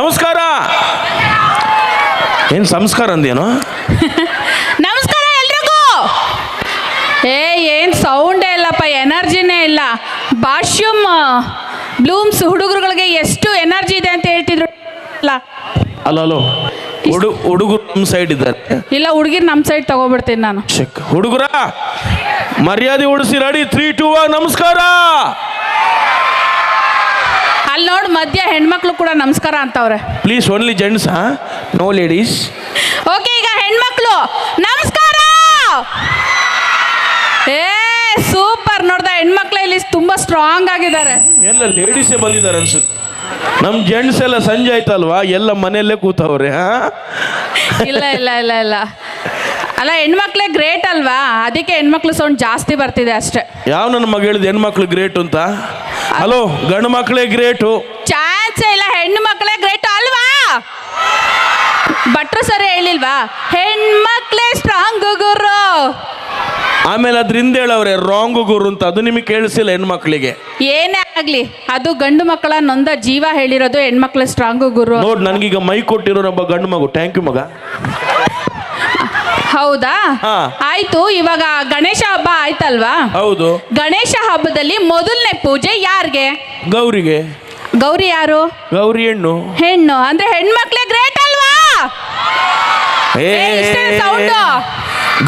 ನಮಸ್ಕಾರ. ಏನು ಸಂಸ್ಕಾರ ಅಂದೇನು? ನಮಸ್ಕಾರ ಎಲ್ರಿಗೂ. ಏನು ಸೌಂಡೇ ಇಲ್ಲಪ್ಪ, ಎನರ್ಜಿನೇ ಇಲ್ಲ. ಬಾಶ್ಯೂಮ್ ಬ್ಲೂಮ್ಸ್ ಹುಡುಗರುಗಳಿಗೆ ಎಷ್ಟು ಎನರ್ಜಿ ಇದೆ ಅಂತ ಹೇಳ್ತಿದ್ರು ಅಲ್ಲ. ಅಲ್ಲೋ ಹುಡುಗರು ನಮ್ಮ ಸೈಡ್ ಇದ್ದಾರೆ. ಇಲ್ಲ, ಹುಡುಗಿರು ನಮ್ಮ ಸೈಡ್ ತಗೋಬಿಡ್ತೀನಿ ನಾನು. ಹುಡುಗರ ಮರ್ಯಾದೆ ಉಡಿಸಿ ರೆಡಿ 3, 2, 1 ನಮಸ್ಕಾರ. ಅಲ್ಲಿ ನೋಡಿ ಮಧ್ಯ ಹೆಣ್ಮಕ್ಳು ಕೂಡ ನಮಸ್ಕಾರ ಅಂತವ್ರೆ. Please only gents, no ladies. Okay, ಈಗ ಹೆಣ್ಮಕ್ಳು ನಮಸ್ಕಾರ. ಸೂಪರ್. ನೋಡ್ದ, ಹೆಣ್ಮಕ್ಳು ಇಲ್ಲಿ ತುಂಬಾ ಸ್ಟ್ರಾಂಗ್ ಆಗಿದ್ದಾರೆ. ಎಲ್ಲ ಲೇಡೀಸೇ ಬಂದಿದ್ದಾರೆ ಅನ್ಸುತ್ತೆ. ನಮ್ಮ ಜೆಂಟ್ಸ್ ಎಲ್ಲ ಸಂಜೆ ಆಯ್ತಲ್ವಾ, ಎಲ್ಲ ಮನೆಯಲ್ಲೇ ಕೂತವ್ರೆ. ಇಲ್ಲ ಇಲ್ಲ ಇಲ್ಲ ಇಲ್ಲ ಅಲ್ಲ, ಹೆಣ್ಮಕ್ಳೇ ಗ್ರೇಟ್ ಅಲ್ವಾ, ಅದಕ್ಕೆ ಹೆಣ್ಮಕ್ಳು ಸೌಂಡ್ ಜಾಸ್ತಿ ಬರ್ತಿದೆ ಅಷ್ಟೇ. ಯಾವ ನನ್ನ ಮಗ ಹೇಳಿದ ಹೆಣ್ಮಕ್ಳು ಗ್ರೇಟ್ ಅಂತ? ಹಲೋ, ಗಂಡು ಮಕ್ಕಳೇ ಗ್ರೇಟು. ಚಾನ್ಸೇ ಇಲ್ಲ, ಹೆಣ್ಣು ಮಕ್ಕಳೇ ಗ್ರೇಟ್ ಅಲ್ವಾ? ಭಟ್ರು ಸರಿ ಹೇಳಿಲ್ವಾ, ಹೆಣ್ಮಕ್ಳೇ ಸ್ಟ್ರಾಂಗ್ ಗುರು. ಆಮೇಲೆ ಅದ್ರಿಂದ ಹೇಳವ್ರೆ ರಾಂಗ್ ಗುರು ಅಂತ. ಅದು ನಿಮಗೆ ಕೇಳಿಸಿಲ್ಲ ಹೆಣ್ಮಕ್ಳಿಗೆ? ಏನೇ ಆಗ್ಲಿ, ಅದು ಗಂಡು ಮಕ್ಕಳ ನೊಂದ ಜೀವ ಹೇಳಿರೋದು ಹೆಣ್ಮಕ್ಳು ಸ್ಟ್ರಾಂಗ್ ಗುರು. ನೋಡ್, ನನಗೀಗ ಮೈ ಕೊಟ್ಟಿರೋ ಒಬ್ಬ ಗಂಡು ಮಗು. ಥ್ಯಾಂಕ್ ಯು ಮಗ. ಹೌದಾ, ಆಯ್ತು. ಇವಾಗ ಗಣೇಶ ಹಬ್ಬ ಆಯ್ತಲ್ವಾ? ಹೌದು. ಗಣೇಶ ಹಬ್ಬದಲ್ಲಿ ಮೊದಲನೇ ಪೂಜೆ ಯಾರಿಗೆ? ಗೌರಿಗೆ. ಗೌರಿ ಯಾರು? ಗೌರಿ ಹೆಣ್ಣು. ಹೆಣ್ಣು ಅಂದ್ರೆ ಹೆಣ್ಮಕ್ಳೇ ಗ್ರೇಟ್ ಅಲ್ವಾ? ಸೌಂಡು.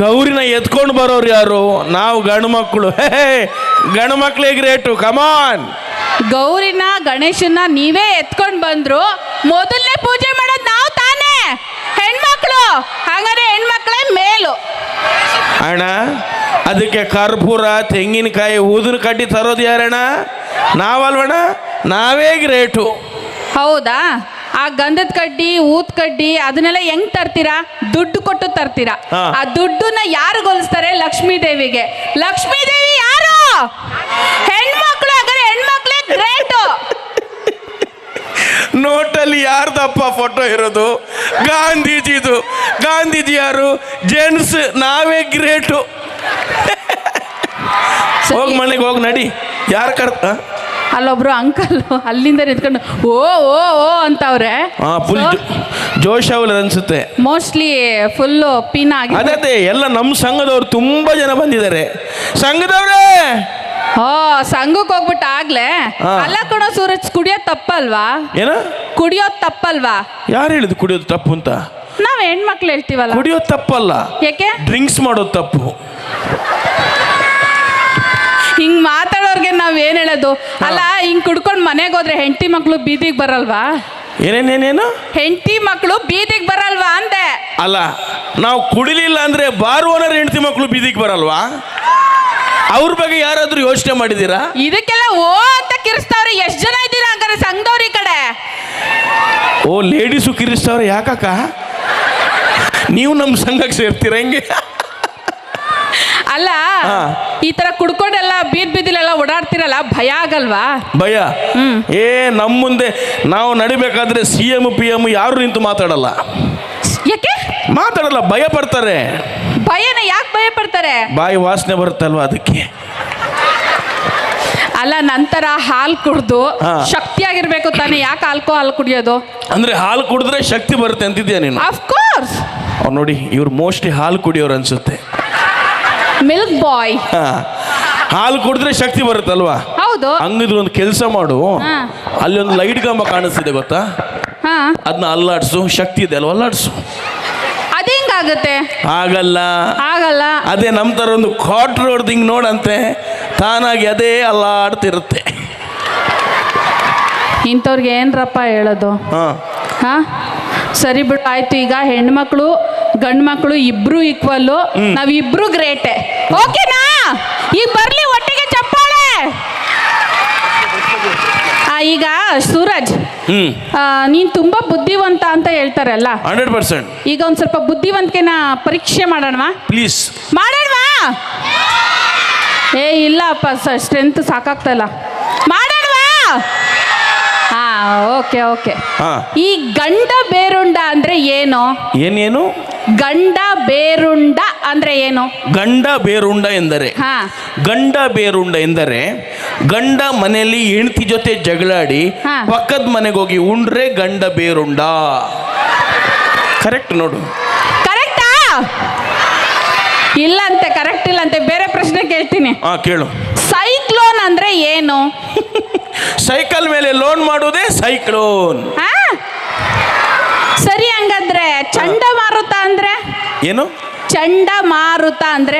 ಗೌರಿನ ಎತ್ಕೊಂಡು ಬರೋರು ಯಾರು? ನಾವು ಗಂಡು ಮಕ್ಕಳು. ಗಂಡು ಮಕ್ಕಳೇ ಗ್ರೇಟು. ಕಮಾನ್. ಗೌರಿನ ಗಣೇಶನ ನೀವೇ ಎತ್ಕೊಂಡು ಬಂದ್ರು, ಮೊದಲನೇ ಪೂಜೆ ಮಾಡೋದು ನಾವು ತಾನೇ, ಹೆಣ್ಮಕ್ಳು. ಹಾಗಾದ್ರೆ ಹೆಣ್ಮಕ್ಳೇ ಮೇಲು. ಅಣ್ಣ, ಅದಕ್ಕೆ ಕರ್ಪೂರ, ತೆಂಗಿನಕಾಯಿ, ಊದಿನ ಕಡ್ಡಿ ತರೋದು ಯಾರಣ್ಣ? ನಾವಲ್ವಣ್ಣ? ನಾವೇ ಗ್ರೇಟು. ಹೌದಾ? ಆ ಗಂಧದ ಕಡ್ಡಿ, ಊತ್ ಕಡ್ಡಿ ಅದನ್ನೆಲ್ಲ ಹೆಂಗ್ ತರ್ತೀರಾ? ದುಡ್ಡು ಕೊಟ್ಟು ತರ್ತೀರಾ. ಆ ದುಡ್ಡನ್ನ ಯಾರು ಹೋಲಿಸ್ತಾರೆ? ಲಕ್ಷ್ಮೀ ದೇವಿಗೆ. ಲಕ್ಷ್ಮೀ ದೇವಿ ಯಾರು? ಹೆಣ್ಮಕ್ಳು. ಹಾಗಾದ್ರೆ ಹೆಣ್ಮಕ್ಳೇ ಗ್ರೇಟು. ನೋಟಲ್ಲಿ ಯಾರ್ದಪ್ಪ ಫೋಟೋ ಇರೋದು? ಗಾಂಧೀಜಿದು. ಗಾಂಧೀಜಿ ಯಾರು? ಜೆಂಟ್ಸ್. ನಾವೇ ಗ್ರೇಟು. ಹೋಗಿ ಮನೆಗೆ ಹೋಗಿ ನಡಿ. ಯಾರು ಅಲ್ಲೊಬ್ರು ಅಂಕಲ್ ಅಲ್ಲಿಂದ ನಿಂತ್ಕೊಂಡು ಓ ಓ ಓ ಅಂತವ್ರೆ. ಫುಲ್ ಜೋಶ್ ಅವಲ್ಲ ಅನ್ಸುತ್ತೆ. ಮೋಸ್ಟ್ಲಿ ಫುಲ್ಲು ಪೀನ ಆಗಿ. ಅದೇ ಎಲ್ಲ ನಮ್ಮ ಸಂಘದವ್ರು ತುಂಬಾ ಜನ ಬಂದಿದ್ದಾರೆ. ಸಂಘದವ್ರೇ, ಸಂಘಕ್ಕೆ ಹೋಗ್ಬಿಟ್ಟು ಆಗ್ಲೇ. ಅಲ್ಲ ಕಣೋ ಸೂರಜ್, ಕುಡಿಯೋದು ತಪ್ಪಲ್ವಾ? ಏನ ಕುಡಿಯೋದು ತಪ್ಪಲ್ವಾ? ಯಾರು ಹೇಳಿದ್ರು ಕುಡಿಯೋದು ತಪ್ಪು ಅಂತ? ನಾವ್ ಹೆಣ್ಮಕ್ಳು ಹೇಳ್ತೀವಲ್ಲ. ಕುಡಿಯೋದು ತಪ್ಪಲ್ಲ. ಯಾಕೆ? ಡ್ರಿಂಕ್ಸ್ ಮಾಡೋದು ತಪ್ಪು. ಹಿಂಗ್ ಮಾತಾಡೋರ್ಗೆ ನಾವ್ ಏನ್ ಹೇಳೋದು? ಅಲ್ಲ, ಹಿಂಗ್ ಕುಡ್ಕೊಂಡ್ ಮನೆಗೆ ಹೋದ್ರೆ ಹೆಂಡತಿ ಮಕ್ಳು ಬೀದಿಗೆ ಬರಲ್ವಾ? ಏನೇನೇನೇನು? ಹೆಂಡತಿ ಮಕ್ಳು ಬೀದಿಗೆ ಬರಲ್ವಾ ಅಂದೆ. ಅಲ್ಲ, ನಾವು ಕುಡಿಲಿಲ್ಲ ಅಂದ್ರೆ ಬಾರ್ ಓನರ್ ಹೆಂಡತಿ ಮಕ್ಳು ಬೀದಿಗೆ ಬರಲ್ವಾ? ಅವ್ರ ಬಗ್ಗೆ ಯಾರಾದ್ರೂ ಯೋಚನೆ ಮಾಡಿದೀರಾ? ಇದಕ್ಕೆಲ್ಲ ಓ ಅಂತ ಕಿರಿಸ್ತಾವ್ರೆ. ಎಷ್ಟ್ ಜನ ಇದ್ದೀರಾ ಹಂಗಾರೆ ಸಂಘದವ್ರ ಈ ಕಡೆ? ಓ, ಲೇಡೀಸು ಕಿರಿಸ್ತಾವ್ರೆ. ಯಾಕಕ್ಕ ನೀವು ನಮ್ಮ ಸಂಘಕ್ಕೆ ಸೇರ್ತೀರ ಹೆಂಗೆ? ಅಲ್ಲ, ಈ ತರ ಕುಡ್ಕೊಂಡೆಲ್ಲ ಬೀದಿಲೆಲ್ಲ ಓಡಾಡ್ತಿರಲ್ಲ, ಭಯ ಆಗಲ್ವಾ? ಭಯ? ನಮ್ಮ ಮುಂದೆ ನಾವು ನಡಿಬೇಕಾದ್ರೆ CM PM ಯಾರು ನಿಂತು ಮಾತಾಡಲ್ಲ. ಯಾಕೆ ಮಾತಾಡಲ್ಲ? ಭಯ ಪಡ್ತಾರೆ. ಭಯನ ಯಾಕೆ ಭಯ ಪಡ್ತಾರೆ? ಬಾಯಿ ವಾಸನೆ ಬರುತ್ತಲ್ವಾ, ಅದಕ್ಕೆ. ಅಲ್ಲ, ನಂತರ ಹಾಲು ಕುಡ್ದು ಶಕ್ತಿಯಾಗಿರ್ಬೇಕು ತಾನೆ, ಯಾಕೆ ಹಾಲು ಕುಡಿಯೋದು? ಅಂದ್ರೆ ಹಾಲು ಕುಡಿದ್ರೆ ಶಕ್ತಿ ಬರುತ್ತೆ ಅಂತಿದ್ಯಾ ನೀನು? Of course. ನೋಡಿ, ಇವ್ರು ಮೋಸ್ಟ್ಲಿ ಹಾಲು ಕುಡಿಯೋರು ಅನ್ಸುತ್ತೆ. ಮಿಲ್ಕ್ ಬಾಯ್. ಹಾಲು ಕುಡಿದ್ರೆ ಶಕ್ತಿ ಬರುತ್ತಲ್ವಾ? ಹೌದು. ಹಂಗಿದ್ರೆ ಒಂದು ಕೆಲಸ ಮಾಡು, ಅಲ್ಲಿ ಒಂದು ಲೈಟ್ ಕಂಬ ಕಾಣಿಸ್ತಿದೆ ಗೊತ್ತಾ? ಅದನ್ನ ಅಲ್ಲಾಡ್ಸು. ಶಕ್ತಿ ಇದೆ ಅಲ್ವಾ, ಅಲ್ಲಾಡ್ಸು. ಅದೇಂಗಾಗತ್ತೆ? ಆಗಲ್ಲ. ಆಗಲ್ಲ. ಅದೇ ನಮ್ಮ ತರ ಒಂದು ಕ್ವಾರ್ಟರ್ ಹೊಡೆದು ಹಿಂಗ್ ನೋಡಂತೆ, ತಾನಾಗಿ ಅದೇ ಅಲ್ಲಾಡ್ತಿರುತ್ತೆ. ಇಂಥವ್ರಿಗೆ ಏನ್ರಪ್ಪ ಹೇಳೋದು? ಸರಿ ಬಿಡು, ಆಯ್ತು. ಈಗ ಹೆಣ್ಮಕ್ಳು ಗಂಡು ಮಕ್ಕಳು ಇಬ್ರು ಈಕ್ವಲ್ಲು, ನಾವಿಬ್ರು ಗ್ರೇಟೆ. ಓಕೆನಾ? ಈಗ ಬರ್ಲಿ ಒಟ್ಟಿಗೆ ಚಪ್ಪಾಳೆ. ಈಗ ಸೂರಜ್, ನೀನ್ ತುಂಬಾ ಬುದ್ಧಿವಂತ ಅಂತ ಹೇಳ್ತಾರಲ್ಲ, 100%. ಈಗ ಒಂದ್ ಸ್ವಲ್ಪ ಬುದ್ಧಿವಂತಿಕೆನ ಪರೀಕ್ಷೆ ಮಾಡೋಣವಾ? ಪ್ಲೀಸ್ ಮಾಡೋಣವಾ? ಇಲ್ಲಪ್ಪ, ಸ್ಟ್ರೆಂತ್ ಸಾಕಾಗ್ತಲ್ಲ. ಮಾಡೋಣವಾ? ಓಕೆ. ಈ ಗಂಡ ಬೇರುಂಡ ಅಂದ್ರೆ ಏನು? ಏನೇನು? ಗಂಡ ಬೇರುಂಡ ಅಂದ್ರೆ ಏನು? ಗಂಡ ಬೇರುಂಡ ಎಂದರೆ ಹಾ ಗಂಡ ಬೇರುಂಡ ಎಂದರೆ ಗಂಡ ಮನೆಯಲ್ಲಿ ಹೆಂಡತಿ ಜೊತೆ ಜಗಳಾಡಿ ಹಾ. ಪಕ್ಕದ ಮನೆಗೆ ಹೋಗಿ ಉಂಡ್ರೆ ಗಂಡ ಬೇರುಂಡ. ಕರೆಕ್ಟ್ ನೋಡು. ಕರೆಕ್ಟಾ? ಇಲ್ಲಂತೆ, ಕರೆಕ್ಟ್ ಇಲ್ಲಂತೆ. ಬೇರೆ ಪ್ರಶ್ನೆ ಕೇಳ್ತೀನಿ. ಹಾ ಕೇಳು. ಸೈಕ್ಲೋನ್ ಅಂದ್ರೆ ಏನು? ಸೈಕಲ್ ಮೇಲೆ ಲೋನ್ ಮಾಡುವುದೇ ಸೈಕ್ಲೋನ್. ಹಾ ಸರಿ, ಹಂಗಂದ್ರೆ ಚಂಡಮಾರುತ ಅಂದ್ರೆ ಏನು? ಚಂಡಮಾರುತ ಅಂದ್ರೆ?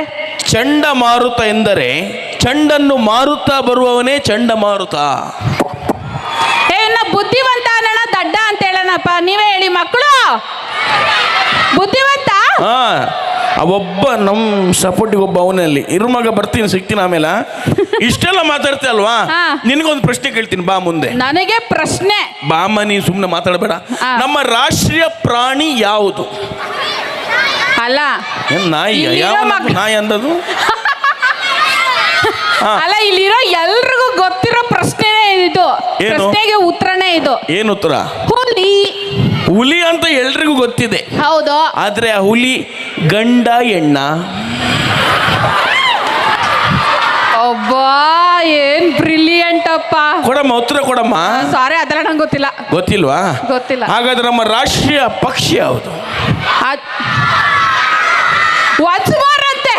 ಚಂಡಮಾರುತ ಎಂದರೆ ಚಂಡನ್ನು ಮಾರುತ್ತಾ ಬರುವವನೇ ಚಂಡಮಾರುತ. ಇನ್ನ ಬುದ್ಧಿವಂತ ಅನ್ನೋಣ ದಡ್ಡ ಅಂತ ಹೇಳೋಣಪ್ಪ, ನೀವೇ ಹೇಳಿ ಮಕ್ಕಳು. ಬುದ್ಧಿವಂತ? ಹಾ, ಒಬ್ಬ ನಮ್ಮ ಸಪೋರ್ಟಿಗೆ ಒಬ್ಬ ಅವನಲ್ಲಿ ಇರು ಮಗ, ಬರ್ತೀನಿ, ಸಿಗ್ತೀನಿ ಆಮೇಲೆ. ಇಷ್ಟೆಲ್ಲ ಮಾತಾಡ್ತೀಯ ಅಲ್ವಾ, ಹಾ. ನಿನಗೊಂದು ಪ್ರಶ್ನೆ ಕೇಳ್ತೀನಿ, ಬಾ ಮುಂದೆ. ನನಗೆ ಪ್ರಶ್ನೆ? ಬಾಮ್ಮ, ನೀ ಸುಮ್ಮನೆ ಮಾತಾಡಬೇಡ. ಹಾ. ನಮ್ಮ ರಾಷ್ಟ್ರೀಯ ಪ್ರಾಣಿ ಯಾವುದು? ಅಲ್ಲ ಏನ್ ನಾಯಿ? ಇಲ್ಲಿರೋ ಯಾವ ಮಕ್ಳು- ನಾಯಿ ಅಂದದು? ಹಾ. ಅಲ್ಲ, ಇಲ್ಲಿರೋ ಎಲ್ರಿಗೂ ಗೊತ್ತಿರೋ ಪ್ರಶ್ನೆ ಇದು. ಏನು? ಪ್ರಶ್ನೆಗೆ ಉತ್ತರನೇ ಇದು. ಏನು ಉತ್ತರ? ಹುಲಿ. ಹುಲಿ ಅಂತ ಎಲ್ರಿಗೂ ಗೊತ್ತಿದೆ, ಹೌದು. ಆದ್ರೆ ಆ ಹುಲಿ ಗಂಡ ಹೆಣ್ಣ? ಒಬ್ಬಾ, ಏನ್ ಬ್ರಿಲಿಯಂಟ್ ಅಪ್ಪ. ಕೊಡಮ್ಮ, ಉತ್ತರ ಕೊಡಮ್ಮ. ಸಾರಿ, ಅದೆಲ್ಲ ನಂಗೆ ಗೊತ್ತಿಲ್ಲ. ಗೊತ್ತಿಲ್ವಾ? ಗೊತ್ತಿಲ್ಲ. ಹಾಗಾದ್ರೆ ನಮ್ಮ ರಾಷ್ಟ್ರೀಯ ಪಕ್ಷಿ ಯಾವುದು? once more ಅಂತೆ.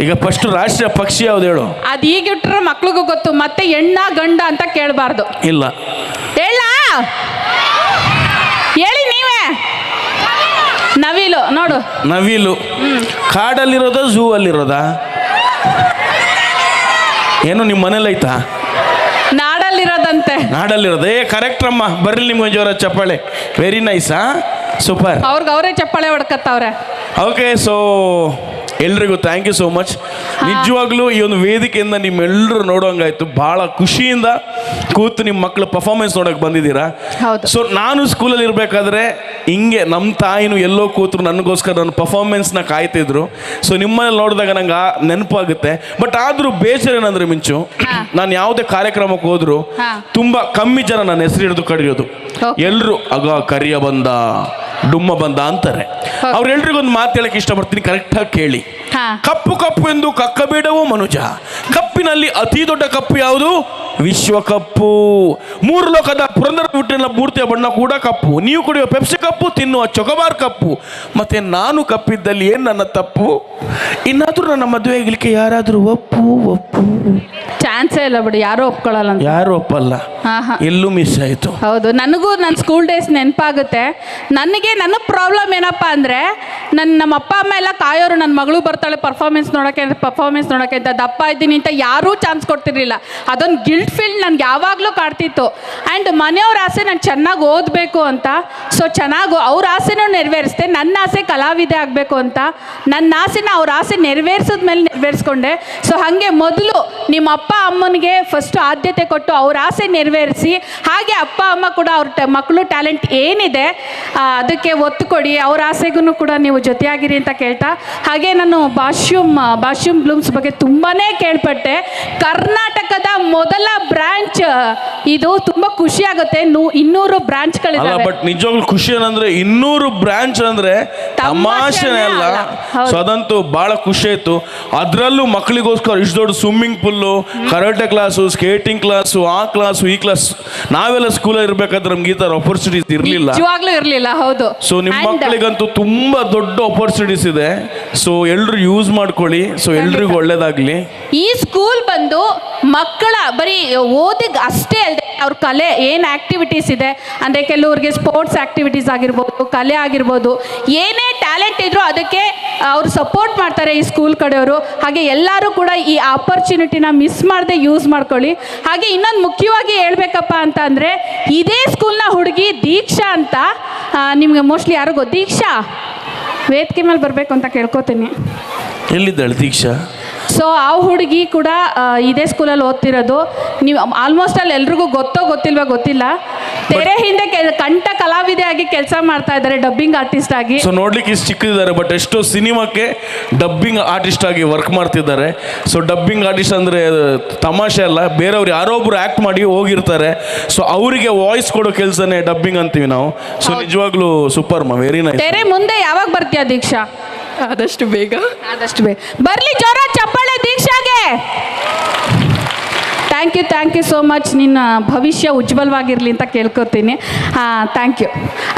ಈಗ ಫಸ್ಟ್ ರಾಷ್ಟ್ರೀಯ ಪಕ್ಷಿ ಯಾವ್ದು ಹೇಳು? ಅದ್ ಈಗ ಇಟ್ರೆ ಮಕ್ಳಿಗೂ ಗೊತ್ತು, ಮತ್ತೆ ಹೆಣ್ಣ ಗಂಡ ಅಂತ ಕೇಳಬಾರ್ದು. ಇಲ್ಲ, ಹೇಳ ಹೇಳಿ ನೀವೇ. ನವಿಲು ನೋಡು. ನವಿಲು. ಕಾಡಲ್ಲಿರೋದ ಝೂ ಅಲ್ಲಿರೋದ? ಏನು ನಿಮ್ಮ ಮನೇಲಿ ಐತಾ? ನಾಡಲ್ಲಿರೋದಂತೆ. ನಾಡಲ್ಲಿರೋದೇ ಕರೆಕ್ಟ್ ಅಮ್ಮ. ಬರ್ರಿ ನಿಮ್ಗೆ ಜೋರ ಚಪ್ಪಾಳೆ. Very nice. ಸೂಪರ್. ಅವ್ರಿಗೆ ಅವರೇ ಚಪ್ಪಾಳೆ ಹೊಡ್ಕತ್ತವ್ರೆ. ಓಕೆ, ಸೊ ಎಲ್ರಿಗೂ ಥ್ಯಾಂಕ್ ಯು ಸೋ ಮಚ್. ನಿಜವಾಗ್ಲೂ ಈ ಒಂದು ವೇದಿಕೆಯಿಂದ ನಿಮ್ಮೆಲ್ಲರೂ ನೋಡೋಂಗಾಯ್ತು. ಭಾಳ ಖುಷಿಯಿಂದ ಕೂತು ನಿಮ್ಮ ಮಕ್ಕಳು ಪರ್ಫಾರ್ಮೆನ್ಸ್ ನೋಡೋಕೆ ಬಂದಿದ್ದೀರಾ. ಹೌದು. ಸೊ ನಾನು ಸ್ಕೂಲಲ್ಲಿ ಇರಬೇಕಾದ್ರೆ ಹಿಂಗೆ ನಮ್ಮ ತಾಯಿನೂ ಎಲ್ಲೋ ಕೂತರು ನನಗೋಸ್ಕರ ನನ್ನ ಪರ್ಫಾರ್ಮೆನ್ಸ್ನ ಕಾಯ್ತಿದ್ರು. ಸೊ ನಿಮ್ಮಲ್ಲಿ ನೋಡಿದಾಗ ನಂಗೆ ನೆನಪಾಗುತ್ತೆ. ಬಟ್ ಆದರೂ ಬೇಜಾರೇನಂದ್ರೆ ಮಿಂಚು, ನಾನು ಯಾವುದೇ ಕಾರ್ಯಕ್ರಮಕ್ಕೆ ಹೋದ್ರು ತುಂಬ ಕಮ್ಮಿ ಜನ ನನ್ನ ಹೆಸರು ಹಿಡಿದು ಕರೆಯೋದು. ಎಲ್ಲರೂ ಆಗ ಕರಿಯ ಬಂದ, ಡುಮ್ಮ ಬಂದ ಅಂತಾರೆ. ಅವ್ರೆಲ್ರಿಗೊಂದು ಮಾತು ಹೇಳಕ್ಕೆ ಇಷ್ಟಪಡ್ತೀನಿ, ಕರೆಕ್ಟಾಗಿ ಕೇಳಿ. ಕಪ್ಪು ಕಪ್ಪು ಎಂದು ಕಕ್ಕಬೇಡವೋ ಮನುಜ, ಕಪ್ಪಿನಲ್ಲಿ ಅತಿ ದೊಡ್ಡ ಕಪ್ಪು ಯಾವುದು? ವಿಶ್ವಕಪ್ಪು. 3 ಲೋಕದ ಪುರಂದರ ವಿಠಲ ಮೂರ್ತಿಯ ಬಣ್ಣ ಕೂಡ ಕಪ್ಪು. ನೀವು ಕುಡಿಯುವ ಪೆಪ್ಸಿ ಕಪ್ಪು, ತಿನ್ನುವ ಚೊಕೊಬಾರ್ ಕಪ್ಪು. ಮತ್ತೆ ನಾನು ಕಪ್ಪಿದ್ದಲ್ಲಿ ಏನು ನನ್ನ ತಪ್ಪು? ಇನ್ನಾದ್ರೂ ನನ್ನ ಮದುವೆ ಆಗಲಿಕ್ಕೆ ಯಾರಾದರೂ ಒಪ್ಪು ಒಪ್ಪು. ಚಾನ್ಸೇ ಇಲ್ಲ ಬಿಡಿ, ಯಾರು ಒಪ್ಕೊಳ್ಳಲ್ಲ. ಯಾರು ಒಪ್ಪಲ್ಲ, ಎಲ್ಲೂ ಮಿಸ್ ಆಯಿತು. ಹೌದು, ನನಗೂ ನನ್ನ ಸ್ಕೂಲ್ ಡೇಸ್ ನೆನಪಾಗುತ್ತೆ. ನನ್ನ ಪ್ರಾಬ್ಲಮ್ ಏನಪ್ಪ ಅಂದರೆ, ನಮ್ಮ ಅಪ್ಪ ಅಮ್ಮ ಎಲ್ಲ ಕಾಯೋರು, ನನ್ನ ಮಗಳು ಬರ್ತಾಳೆ ಪರ್ಫಾರ್ಮೆನ್ಸ್ ನೋಡೋಕ್ಕೆ ಅಂತ. ದಪ್ಪ ಇದ್ದೀನಿ ಅಂತ ಯಾರೂ ಚಾನ್ಸ್ ಕೊಡ್ತಿರ್ಲಿಲ್ಲ. ಅದೊಂದು ಗಿಲ್ಟ್ ಫೀಲ್ ನನಗೆ ಯಾವಾಗಲೂ ಕಾಡ್ತಿತ್ತು. ಆ್ಯಂಡ್ ಮನೆಯವ್ರ ಆಸೆ ನಾನು ಚೆನ್ನಾಗಿ ಓದಬೇಕು ಅಂತ. ಸೊ ಚೆನ್ನಾಗಿ ಅವ್ರ ಆಸೆನೂ ನೆರವೇರಿಸ್ದೆ. ನನ್ನ ಆಸೆ ಕಲಾವಿದೆ ಆಗಬೇಕು ಅಂತ. ನನ್ನ ಆಸೆನ ಅವ್ರ ಆಸೆ ನೆರವೇರಿಸಿದ್ಮೇಲೆ ನೆರವೇರಿಸ್ಕೊಂಡೆ. ಸೊ ಹಾಗೆ ಮೊದಲು ನಿಮ್ಮ ಅಪ್ಪ ಅಮ್ಮನಿಗೆ ಫಸ್ಟ್ ಆದ್ಯತೆ ಕೊಟ್ಟು ಅವ್ರ ಆಸೆ ನೆರವೇರಿಸಿ, ಹಾಗೆ ಅಪ್ಪ ಅಮ್ಮ ಕೂಡ ಅವ್ರ ಮಕ್ಕಳು ಟ್ಯಾಲೆಂಟ್ ಏನಿದೆ ಅದಕ್ಕೆ ಒತ್ತು ಕೊಡಿ. ಅವ್ರ ಆಸೆಗೂ ಕೂಡ ನೀವು ಜೊತೆಯಾಗಿರಿ ಅಂತ ಕೇಳ್ತಾ, ಹಾಗೆ ನಾನು ಭಾಷ್ಯಂ ಬ್ಲೂಮ್ಸ್ ಬಗ್ಗೆ ತುಂಬಾ ಕೇಳ್ಪಟ್ಟೆ. ಕರ್ನಾಟಕದ ಮೊದಲ ಬ್ರಾಂಚ್ ಇದು. ತುಂಬ ಖುಷಿ ಆಗುತ್ತೆ. 200 ಬ್ರಾಂಚ್ಗಳಿದ್ದಾವೆ. ಬಟ್ ನಿಜವಾಗ್ಲೂ ಖುಷಿ ಏನಂದ್ರೆ 200 ಬ್ರಾಂಚ್ ಅಂದ್ರೆ ತಮಾಷೆನೇ ಅಲ್ಲ. ಸೊ ಅದಂತೂ ಬಹಳ ಖುಷಿ ಆಯ್ತು. ಅದರಲ್ಲೂ ಮಕ್ಕಳಿಗೋಸ್ಕರ ಇಷ್ಟು ದೊಡ್ಡ swimming pool, karate class, skating class, ಆ ಕ್ಲಾಸು ಈ ಕ್ಲಾಸ್. ನಾವೆಲ್ಲ ಸ್ಕೂಲಲ್ಲಿ ಇರ್ಬೇಕಾದ್ರೆ ನಮ್ಗೆ ಈ ತರ ಆಪರ್ಚುನಿಟೀಸ್ ಇರಲಿಲ್ಲ, ನಿಜವಾಗ್ಲೂ ಇರಲಿಲ್ಲ. ಹೌದು. ಸೊ ನಿಮ್ಮ ಮಕ್ಕಳಿಗಂತೂ ತುಂಬಾ ದೊಡ್ಡ ಆಪರ್ಚುನಿಟೀಸ್ ಇದೆ. ಸೊ ಎಲ್ಲರೂ ಯೂಸ್ ಮಾಡ್ಕೊಳ್ಳಿ. ಸೊ ಎಲ್ರಿಗೂ ಒಳ್ಳೇದಾಗ್ಲಿ. ಈ ಸ್ಕೂಲ್ ಬಂದು ಮಕ್ಕಳ ಬರೀ ಓದಿಗೆ ಅಷ್ಟೇ ಅಲ್ಲದೆ ಅವ್ರ ಕಲೆ ಏನು ಆಕ್ಟಿವಿಟೀಸ್ ಇದೆ ಅಂದರೆ, ಕೆಲವ್ರಿಗೆ ಸ್ಪೋರ್ಟ್ಸ್ ಆಕ್ಟಿವಿಟೀಸ್ ಆಗಿರ್ಬೋದು, ಕಲೆ ಆಗಿರ್ಬೋದು, ಏನೇ ಟ್ಯಾಲೆಂಟ್ ಇದ್ರೂ ಅದಕ್ಕೆ ಅವರು ಸಪೋರ್ಟ್ ಮಾಡ್ತಾರೆ ಈ ಸ್ಕೂಲ್ ಕಡೆಯವರು. ಹಾಗೆ ಎಲ್ಲರೂ ಕೂಡ ಈ ಆಪರ್ಚುನಿಟಿನ ಮಿಸ್ ಮಾಡದೆ ಯೂಸ್ ಮಾಡ್ಕೊಳ್ಳಿ. ಹಾಗೆ ಇನ್ನೊಂದು ಮುಖ್ಯವಾಗಿ ಹೇಳ್ಬೇಕಪ್ಪ ಅಂತ ಅಂದರೆ, ಇದೇ ಸ್ಕೂಲ್ನ ಹುಡುಗಿ ದೀಕ್ಷಾ ಅಂತ, ನಿಮ್ಗೆ ಮೋಸ್ಟ್ಲಿ ಯಾರಿಗೋ ದೀಕ್ಷಾ ವೇದಿಕೆ ಮೇಲೆ ಬರಬೇಕು ಅಂತ ಕೇಳ್ಕೊತೀನಿ. ಎಲ್ಲಿದ್ದಾಳೆ ದೀಕ್ಷಾ? ಸೊ ಆ ಹುಡುಗಿ ಕೂಡ ಇದೇ ಸ್ಕೂಲಲ್ಲಿ ಓದ್ತಿರೋದು. ನೀವು ಆಲ್ಮೋಸ್ಟ್ ಅಲ್ಲಿ ಎಲ್ರಿಗೂ ಗೊತ್ತಿಲ್ವ ಗೊತ್ತಿಲ್ಲ. ತೆರೆ ಹಿಂದೆ ಕಂಠ ಕಲಾವಿದೆ ಆಗಿ ಕೆಲಸ ಮಾಡ್ತಾ ಇದ್ದಾರೆ, ಡಬ್ಬಿಂಗ್ ಆರ್ಟಿಸ್ಟ್ ಆಗಿ. ಸೊ ನೋಡ್ಲಿಕ್ಕೆ ಇಷ್ಟು ಚಿಕ್ಕದಿದ್ದಾರೆ, ಬಟ್ ಎಷ್ಟೋ ಸಿನಿಮಾಕ್ಕೆ ಡಬ್ಬಿಂಗ್ ಆರ್ಟಿಸ್ಟ್ ಆಗಿ ವರ್ಕ್ ಮಾಡ್ತಿದ್ದಾರೆ. ಸೊ ಡಬ್ಬಿಂಗ್ ಆರ್ಟಿಸ್ಟ್ ಅಂದರೆ ತಮಾಷೆ ಅಲ್ಲ, ಬೇರೆಯವ್ರು ಯಾರೋ ಒಬ್ರು ಆ್ಯಕ್ಟ್ ಮಾಡಿ ಹೋಗಿರ್ತಾರೆ, ಸೊ ಅವರಿಗೆ ವಾಯ್ಸ್ ಕೊಡೋ ಕೆಲಸನೇ ಡಬ್ಬಿಂಗ್ ಅಂತೀವಿ ನಾವು. ಸೊ ನಿಜವಾಗ್ಲೂ ಸೂಪರ್ ಮಾ, ವೆರಿ ನೈಸ್. ತೆರೆ ಮುಂದೆ ಯಾವಾಗ ಬರ್ತೀಯಾ ದೀಕ್ಷಾ? ಆದಷ್ಟು ಬೇಗ. ಬರ್ಲಿ ಜೋರ ಚಪ್ಪಾಳೆ ದೀಕ್ಷಾಗೆ. Thank you so much. ನಿನ್ನ ಭವಿಷ್ಯ ಉಜ್ವಲವಾಗಿರಲಿ ಅಂತ ಕೇಳ್ಕೊತೀನಿ. Thank you.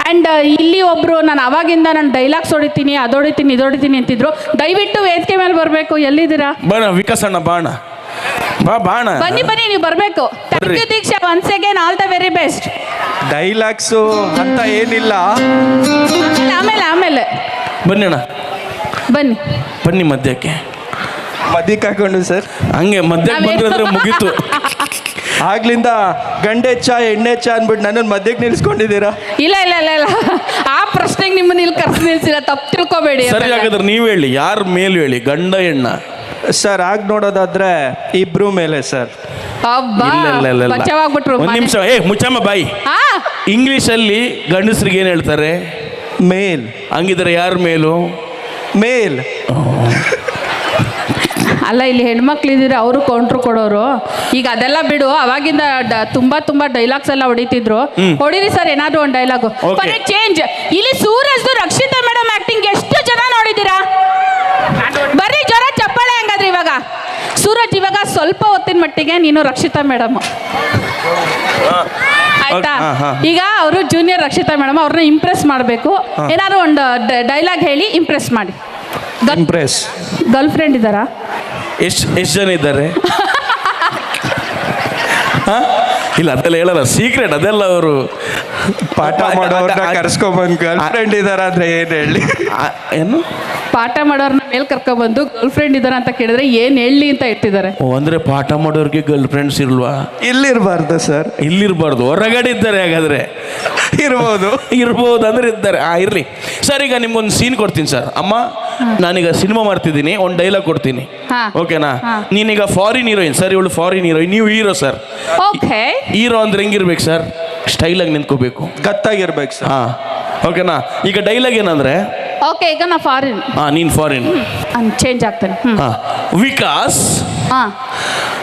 ಆ್ಯಂಡ್ ಇಲ್ಲಿ ಒಬ್ಬರು ನಾನು ಅವಾಗಿಂದ ನಾನು ಡೈಲಾಗ್ಸ್ ಹೊಡಿತೀನಿ, ಅದೊಡಿತೀನಿ ಇದೊಡಿತೀನಿ ಅಂತಿದ್ರು. ದಯವಿಟ್ಟು ವೇದಿಕೆ ಮೇಲೆ ಬರಬೇಕು. ಎಲ್ಲಿದ್ದೀರಾ? ಬಾಣ ವಿಕಸಣ್ಣ, ಬಾಣ ಬಾಣ ಬನ್ನಿ ನೀವು ಬರಬೇಕು. Thank you Deeksha, once again all the very best. Dialogues ಅಂತ ಏನಿಲ್ಲ, ಆಮೇಲೆ ಬನ್ನಿ ಅಣ್ಣ, ಬನ್ನಿ ಮಧ್ಯಕ್ಕೆ. ಮದಿಕ್ ಹಾಕೊಂಡು ಸರ್ ಹಂಗೆ ಮಧ್ಯಕ್ಕೆ ಬಂದ್ರೆ ಮುಗೀತು. ಆಗ್ಲಿಂದ ಗಂಡೆಚ್ಚ ಎಣ್ಣೆಚ್ಚ ಅಂದ್ಬಿಟ್ಟು ನನ್ನನ್ನು ಮಧ್ಯಕ್ಕೆ ನಿಲ್ಸ್ಕೊಂಡಿದ್ದೀರಾ. ಇಲ್ಲ ಆ ಪ್ರಶ್ನೆಗೆ ನಿಮ್ಮನ್ನ ಇಲ್ಲಿ ಕರ್ಸಿ ನಿಲ್ಸಿಲ್ಲ, ತಪ್ಪು ತಿಳ್ಕೊಬೇಡಿ. ಸರಿ, ಹಾಗಾದ್ರೆ ನೀವು ಹೇಳಿ, ಯಾರ ಮೇಲೂ ಹೇಳಿ, ಗಂಡ ಹೆಣ್ಣ? ಸರ್ ಆಗ ನೋಡೋದಾದ್ರೆ ಇಬ್ರು ಮೇಲೆ ಸರ್. ಬಚಾವಾಗ್ಬಿಟ್ರು. ಒಂದ್ ನಿಮಿಷ, ಮುಚ್ಚಮ್ಮ ಬಾಯಿ. ಇಂಗ್ಲಿಷಲ್ಲಿ ಗಂಡಸ್ರಿಗೆ ಏನ್ ಹೇಳ್ತಾರೆ? ಮೇಲ್. ಹಂಗಿದ್ರೆ ಯಾರ ಮೇಲು? ಮೇಲ್. ಅಲ್ಲ, ಇಲ್ಲಿ ಹೆಣ್ಮಕ್ಳಿದ್ರೆ ಅವರು ಕೌಂಟ್ರ್ ಕೊಡೋರು. ಈಗ ಅದೆಲ್ಲ ಬಿಡು, ಅವಾಗಿಂದ ತುಂಬಾ ಡೈಲಾಗ್ಸ್ ಎಲ್ಲ ಹೊಡಿತಿದ್ರು. ಹೊಡಿರಿ ಸರ್ ಏನಾದ್ರು ಒಂದು ಡೈಲಾಗು. ಚೇಂಜ್. ಇಲ್ಲಿ ಸೂರಜ್ದು ರಕ್ಷಿತಾ ಮೇಡಮ್ ಆಕ್ಟಿಂಗ್ ಎಷ್ಟು ಜನ ನೋಡಿದ್ದೀರಾ? ಬರ್ರಿ ಜೋರ ಚಪ್ಪಾಳೆ. ಹಂಗಾದ್ರೆ ಇವಾಗ ಸೂರಜ್, ಇವಾಗ ಸ್ವಲ್ಪ ಹೊತ್ತಿನ ಮಟ್ಟಿಗೆ ನೀನು ರಕ್ಷಿತಾ ಮೇಡಮ್ ಆಯ್ತಾ? ಈಗ ಅವರು ಜೂನಿಯರ್ ರಕ್ಷಿತಾ ಮೇಡಮ್, ಅವ್ರನ್ನ ಇಂಪ್ರೆಸ್ ಮಾಡಬೇಕು. ಏನಾದ್ರು ಒಂದು ಡೈಲಾಗ್ ಹೇಳಿ ಇಂಪ್ರೆಸ್ ಮಾಡಿ. ಇಂಪ್ರೆಸ್. ಗರ್ಲ್ ಫ್ರೆಂಡ್ ಇದ್ದಾರಾ? ಎಷ್ಟು ಜನ ಇದ್ದಾರೆ? ಇಲ್ಲ ಅದೆಲ್ಲ ಹೇಳಲ್ಲ, ಸೀಕ್ರೆಟ್ ಅದೆಲ್ಲ. ಅವರು ಪಾಠ ಮಾಡೋರ್ನ ಕರ್ಸ್ಕೊಬಂದು ಗರ್ಲ್ ಫ್ರೆಂಡ್ ಇದಾರ ಅಂದ್ರೆ ಏನ್ ಹೇಳಿ? ಏನು ಪಾಠ ಮಾಡೋರ್ನ ಮೇಲ್ ಕರ್ಕೊಬಂದು ಗರ್ಲ್ ಫ್ರೆಂಡ್ ಇದಾರ ಅಂತ ಕೇಳಿದ್ರೆ ಏನ್ ಹೇಳಿ ಅಂತ ಇಟ್ಟಿದ್ದಾರೆ. ಓ, ಅಂದ್ರೆ ಪಾಠ ಮಾಡೋರಿಗೆ ಗರ್ಲ್ ಫ್ರೆಂಡ್ಸ್ ಇಲ್ವಾ? ಇಲ್ಲಿರ್ಬಾರ್ದು ಸರ್. ಇಲ್ಲಿರ್ಬಾರ್ದು, ಹೊರಗಡೆ ಇದ್ದಾರೆ. ಹಾಗಾದ್ರೆ ಇರ್ಬೋದು ಅಂದ್ರೆ ಇದ್ದಾರೆ. ಇರ್ಲಿ ಸರ್. ಈಗ ನಿಮ್ಗೊಂದು ಸೀನ್ ಕೊಡ್ತೀನಿ ಸರ್. ಅಮ್ಮ, ನಾನೀಗ ಸಿನಿಮಾ ಮಾಡ್ತಿದ್ದೀನಿ, ಒಂದು ಡೈಲಾಗ್ ಕೊಡ್ತೀನಿ, ಓಕೆನಾ? ನೀನೀಗ ಫಾರಿನ್ ಹೀರೋಯಿನ್ ಸರ್, ಇವಳು ಫಾರಿನ್ ಹೀರೋಯಿನ್, ನೀವು ಹೀರೋ ಸರ್. ಓಕೆ. ಹೀರೋ ಅಂದ್ರೆ ಹೆಂಗಿರ್ಬೇಕು ಸರ್? ಸ್ಟೈಲಾಗಿ ನಿಂತ್ಕೋಬೇಕು, ಗತ್ತಾಗಿರ್ಬೇಕು ಸರ್. ಓಕೆನಾ? ಈಗ ಡೈಲಾಗ್ ಏನಂದ್ರೆ, ಓಕೆ, ಈಗ ನಾ ಫಾರಿನ್. ನೀನ್ ಫಾರಿನ್. ಚೇಂಜ್ ಆಗ್ತಾನೆ. ವಿಕಾಸ್,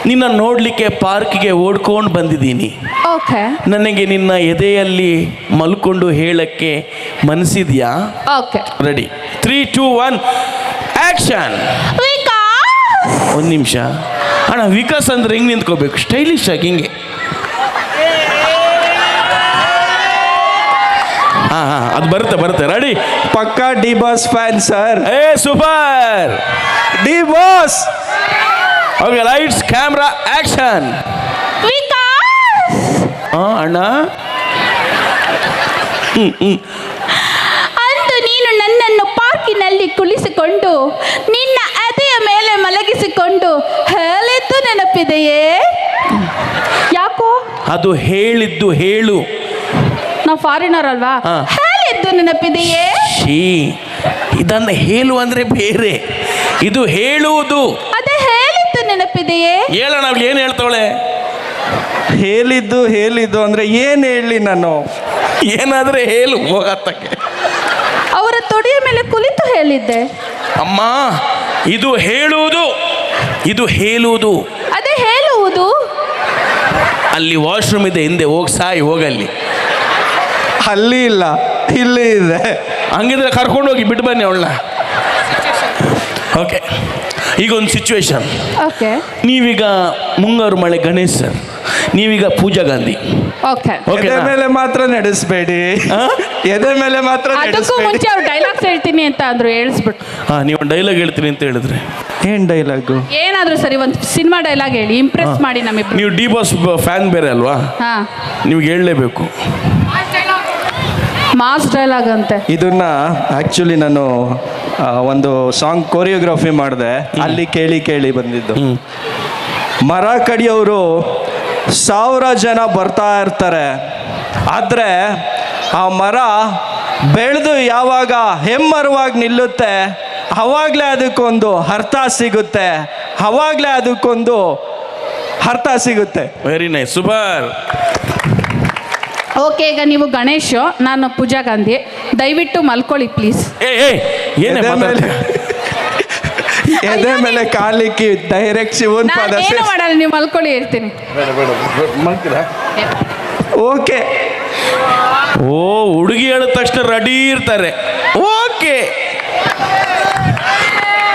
ನಿನ್ನ ನೋಡ್ಲಿಕ್ಕೆ ಪಾರ್ಕ್ಗೆ ಓಡ್ಕೊಂಡು ಬಂದಿದ್ದೀನಿ. ಓಕೆ. ನನಗೆ ನಿನ್ನ ಎದೆಯಲ್ಲಿ ಮಲ್ಕೊಂಡು ಹೇಳಕ್ಕೆ ಮನಸ್ಸಿದ್ಯಾ? ಓಕೆ. ರೆಡಿ? 3, 2, 1 ಆಕ್ಷನ್. ಒಂದು ನಿಮಿಷ ಅಣ್ಣ. ವಿಕಾಸ್ ಅಂದ್ರೆ ಹೆಂಗ್ ನಿಂತ್ಕೋಬೇಕು? ಸ್ಟೈಲಿಶ್ ಆಗಿ ಹಿಂಗೆ. ಅದು ಬರುತ್ತೆ. ರೆಡಿ? ಪಕ್ಕಾ D boss fan sir. Super. D boss. Okay, lights camera action. ಅಣ್ಣ, ಅಂದು ನೀನು ನನ್ನನ್ನು ಪಾರ್ಕಿನಲ್ಲಿ ಕುಳಿಸಿಕೊಂಡು ನಿನ್ನ ಎದೆಯ ಮೇಲೆ ಮಲಗಿಸಿಕೊಂಡು ಹೇಳಿದ್ದು ನೆನಪಿದೆಯೇ? ಯಾಕೋ ಅದು ಹೇಳಿದ್ದು ಹೇಳು. ನಾವು ಫಾರಿನರ್ ಅಲ್ವಾ? ಹೇಳಿದ್ದು ನೆನಪಿದೆಯೇ? ಇದನ್ನ ಹೇಳು ಅಂದ್ರೆ ಬೇರೆ, ಇದು ಹೇಳುವುದು. ಅದೇ ಹೇಳಿದ್ದು ನೆನಪಿದೆಯೇ? ಹೇಳೋಣ. ಅವ್ಳು ಏನು ಹೇಳ್ತಾವಳೆ? ಹೇಳಿದ್ದು ಅಂದ್ರೆ ಏನ್ ಹೇಳಿ? ನಾನು ಏನಾದ್ರೆ ಹೇಳು ಹೋಗತ್ತಕ್ಕೆ. ಅವರ ತೊಡೆಯ ಮೇಲೆ ಕುಳಿತು ಹೇಳಿದ್ದೆ. ಅಮ್ಮ, ಇದು ಹೇಳುವುದು, ಇದು ಹೇಳುವುದು. ಅದೇ ಹೇಳುವುದು. ಅಲ್ಲಿ ವಾಶ್ರೂಮ್ ಇದೆ, ಹಿಂದೆ ಹೋಗಿ ಸಾಯಿ, ಹೋಗಲ್ಲಿ. ಅಲ್ಲಿ ಇಲ್ಲ, ಇಲ್ಲಿ ಇದೆ. ಹಂಗಿದ್ರೆ ಕರ್ಕೊಂಡು ಹೋಗಿ ಬಿಟ್ಟು ಬನ್ನಿ ಅವಳನ್ನ. ಓಕೆ, ಈಗ ಒಂದು ಸಿಚುವೇಶನ್. ಓಕೆ. ನೀವೀಗ ಮುಂಗಾರು ಮಳೆ ಗಣೇಶ್ ಸರ್, ನೀವೀಗ ಪೂಜಾ ಗಾಂಧಿ. ಓಕೆ. ಎದೆ ಮೇಲೆ ಮಾತ್ರ ನಡೆಸಬೇಡಿ. ಎದೆ ಮೇಲೆ ಮಾತ್ರ ಅದಕ್ಕೂ ಮುಂಚೆ ಅವ್ರು ಡೈಲಾಗ್ಸ್ ಹೇಳ್ತೀನಿ ಅಂತ ಅಂದ್ರು, ಹೇಳಿಸ್ಬಿಟ್ಟು. ನೀವು ಡೈಲಾಗ್ ಹೇಳ್ತೀನಿ ಅಂತ ಹೇಳಿದ್ರೆ ಏನ್ ಡೈಲಾಗು? ಏನಾದ್ರೂ ಸರಿ, ಒಂದು ಸಿನಿಮಾ ಡೈಲಾಗ್ ಹೇಳಿ, ಇಂಪ್ರೆಸ್ ಮಾಡಿ ನಮ್ಮಿಬ್ರು. ನೀವು ಡಿ ಬಾಸ್ ಫ್ಯಾನ್ ಬೇರೆ ಅಲ್ವಾ? ನಿಮ್ಗೆ ಹೇಳಲೇಬೇಕು. ಮಾಸ್ ಡೈಲಾಗ್ ಅಂತೆ. ಇದನ್ನ ಆಕ್ಚುಲಿ ನಾನು ಒಂದು ಸಾಂಗ್ ಕೊರಿಯೋಗ್ರಫಿ ಮಾಡಿದೆ, ಅಲ್ಲಿ ಕೇಳಿ ಬಂದಿದ್ದು. ಮರ ಕಡಿಯೋರು 1000 ಜನ ಬರ್ತಾ ಇರ್ತಾರೆ, ಆದರೆ ಆ ಮರ ಬೆಳೆದು ಯಾವಾಗ ಹೆಮ್ಮರವಾಗಿ ನಿಲ್ಲುತ್ತೆ ಅವಾಗಲೇ ಅದಕ್ಕೊಂದು ಅರ್ಥ ಸಿಗುತ್ತೆ. Very nice, super. ಓಕೆ, ಈಗ ನೀವು ಗಣೇಶ್, ನಾನು ಪೂಜಾ ಗಾಂಧಿ. ದಯವಿಟ್ಟು ಮಲ್ಕೊಳ್ಳಿ ಪ್ಲೀಸ್. ಏನೇ ಎದೆ ಮೇಲೆ ಎದೆ ಮೇಲೆ ಕಾಲಿಕ್ಕಿ ಡೈರೆಕ್ಟ್ ಶಿವನ್ ಪಾದ ಏನು ಮಾಡಲ್ಲ, ನೀವು ಮಲ್ಕೊಳ್ಳಿ ಇರ್ತೀನಿ. ಓಕೆ. ಓ, ಹುಡುಗಿ ಹೇಳಿದ ತಕ್ಷಣ ರೆಡಿ ಇರ್ತಾರೆ. ಓಕೆ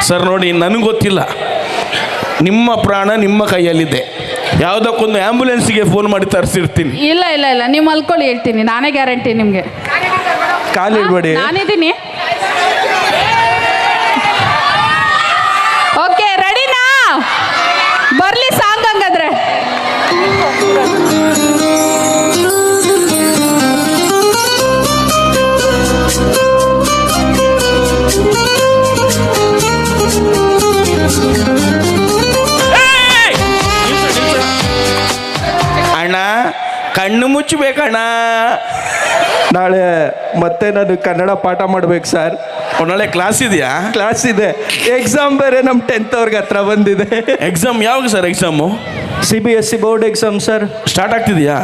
ಸರ್, ನೋಡಿ ನನಗೆ ಗೊತ್ತಿಲ್ಲ, ನಿಮ್ಮ ಪ್ರಾಣ ನಿಮ್ಮ ಕೈಯಲ್ಲಿದೆ. ಯಾವುದಕ್ಕೊಂದು ಆ್ಯಂಬುಲೆನ್ಸಿಗೆ ಫೋನ್ ಮಾಡಿ ತರಿಸಿರ್ತೀನಿ. ಇಲ್ಲ ಇಲ್ಲ ಇಲ್ಲ, ನೀವು ಮಲ್ಕೊಳ್ಳಿ ಹೇಳ್ತೀನಿ, ನಾನೇ ಗ್ಯಾರಂಟಿ ನಿಮಗೆ. ಕಾಲಿಡ್ಬೇಡಿ. ನಾನಿದ್ದೀನಿ. ಓಕೆ, ರೆಡಿನಾ? ಬರ್ಲಿ ಸಾಂಗ್ ಹಂಗಾದ್ರೆ. ಅಣ್ಣ, ಕಣ್ಣು ಮುಚ್ಚಬೇಕಣ್ಣ. ನಾಳೆ ಮತ್ತೆ ನಾನು ಕನ್ನಡ ಪಾಠ ಮಾಡ್ಬೇಕು ಸರ್. ನಾಳೆ ಕ್ಲಾಸ್ ಇದೆಯಾ? ಕ್ಲಾಸ್ ಇದೆ, ಎಕ್ಸಾಮ್ ಬೇರೆ ನಮ್ಮ 10th ಅವ್ರಿಗೆ ಹತ್ರ ಬಂದಿದೆ. ಎಕ್ಸಾಮ್ ಯಾವಾಗ sir? Exam CBSE board exam sir. Start ಆಗ್ತಿದೆಯಾ?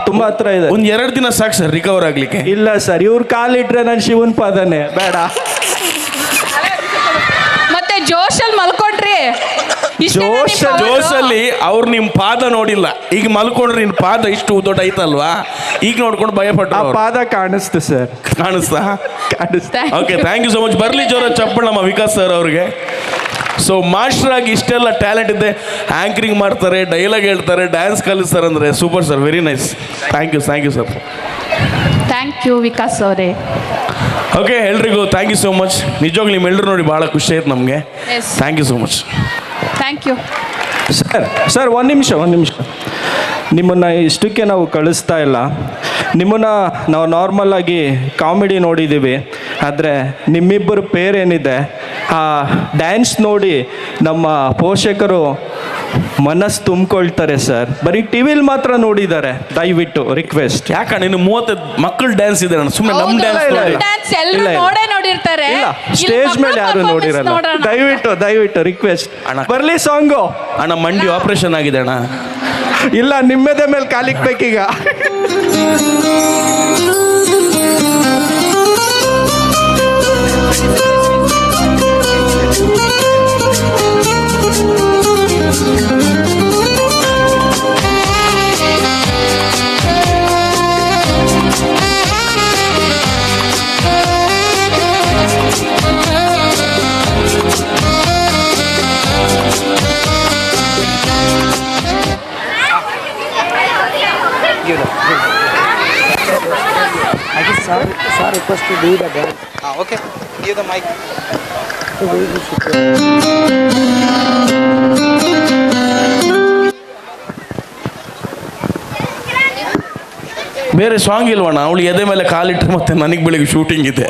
ತುಂಬಾ ಹತ್ರ ಇದೆ. ಒಂದು 2 ದಿನ ಸಾಕು ಸರ್ ರಿಕವರ್ ಆಗ್ಲಿಕ್ಕೆ. ಇಲ್ಲ ಸರ್, ಇವ್ರು ಕಾಲಿಟ್ರೆ ನಾನು ಶಿವನ್ ಪಾದನೆ ಬೇಡ. ಮತ್ತೆ ಜೋಶಲ್ಲಿ ಮಲ್ಕೊಂಡ್ರಿ. ಜೋಶಲ್ಲಿ ಅವ್ರು ನಿಮ್ಮ ಪಾದ ನೋಡಿಲ್ಲ. ಈಗ ಮಲ್ಕೊಂಡ್ರೆ ನಿನ್ನ ಪಾದ ಇಷ್ಟು ದೊಡ್ಡ ಐತಲ್ವಾ, ಈಗ ನೋಡ್ಕೊಂಡು ಭಯಪಟ್ಟ. ಆ ಪಾದ ಕಾಣಿಸ್ತು ಸರ್. ಕಾಣಿಸ್ತಾ? ಕಾಣಿಸ್ತಾ. Okay, thank you so much. ಬರ್ಲಿ ಜೋರ ಚಪ್ಪಳ ನಮ್ಮ ವಿಕಾಸ್ ಸರ್ ಅವ್ರಿಗೆ. ಸೊ ಮಾಸ್ಟರ್ ಆಗಿ ಇಷ್ಟೆಲ್ಲ ಟ್ಯಾಲೆಂಟ್ ಇದೆ, ಆ್ಯಂಕರಿಂಗ್ ಮಾಡ್ತಾರೆ, ಡೈಲಾಗ್ ಹೇಳ್ತಾರೆ, ಡ್ಯಾನ್ಸ್ ಕಲಿಸ್ತಾರೆ ಅಂದರೆ super sir, very nice. Thank you sir. Thank you Vikas ಅವರೇ. ಓಕೆ, ಎಲ್ರಿಗೂ ಥ್ಯಾಂಕ್ ಯು ಸೋ ಮಚ್. ನಿಜವಾಗ್ಲೂ ನಿಮ್ಮೆಲ್ಲರೂ ನೋಡಿ ಭಾಳ ಖುಷಿ ಆಯ್ತು ನಮಗೆ. Thank you so much. Thank you sir. ಒಂದು ನಿಮಿಷ. ನಿಮ್ಮನ್ನು ಇಷ್ಟಕ್ಕೆ ನಾವು ಕಳಿಸ್ತಾ ಇಲ್ಲ. ನಿಮ್ಮನ್ನು ನಾವು ನಾರ್ಮಲ್ ಆಗಿ ಕಾಮಿಡಿ ನೋಡಿದ್ದೀವಿ, ಆದರೆ ನಿಮ್ಮಿಬ್ಬರು ಪೇರ್ ಏನಿದೆ ಆ ಡ್ಯಾನ್ಸ್ ನೋಡಿ ನಮ್ಮ ಪೋಷಕರು ಮನಸ್ಸು ತುಂಬಿಕೊಳ್ತಾರೆ ಸರ್. ಬರೀ ಟಿವಿಲಿ ಮಾತ್ರ ನೋಡಿದ್ದಾರೆ. ದಯವಿಟ್ಟು ರಿಕ್ವೆಸ್ಟ್. ಯಾಕಣ್ಣ, ನೀನು 30 ಮಕ್ಕಳು ಡ್ಯಾನ್ಸ್ ಇದೆ ಅಣ್ಣ, ಸುಮ್ಮನೆ ನಮ್ಮ ಡ್ಯಾನ್ಸ್ ಎಲ್ಲರೂ ನೋಡೇ ನೋಡಿರ್ತಾರೆ. ಸ್ಟೇಜ್ ಮೇಲೆ ಯಾರು ನೋಡಿರಲ್ಲ. ದಯವಿಟ್ಟು ರಿಕ್ವೆಸ್ಟ್ ಅಣ್ಣ. ಬರ್ಲಿ ಸಾಂಗು. ಅಣ್ಣ, ಮಂಡಿ ಆಪರೇಷನ್ ಆಗಿದೆ ಅಣ್ಣ. ಇಲ್ಲ, ನಿಮ್ಮೆದೆ ಮೇಲೆ ಕಾಲಿಕ್ಬೇಕೀಗ. Sir request to do the dance. Okay. Give the mic. ಬೇರೆ ಸಾಂಗ್ ಇಲ್ವಣ್ಣ? ಅವಳು ಎದೆ ಮೇಲೆ ಕಾಲಿಟ್ಟರೆ ಮತ್ತೆ ನನಗೆ ಬೆಳಿಗ್ಗೆ ಶೂಟಿಂಗ್ ಇದೆ.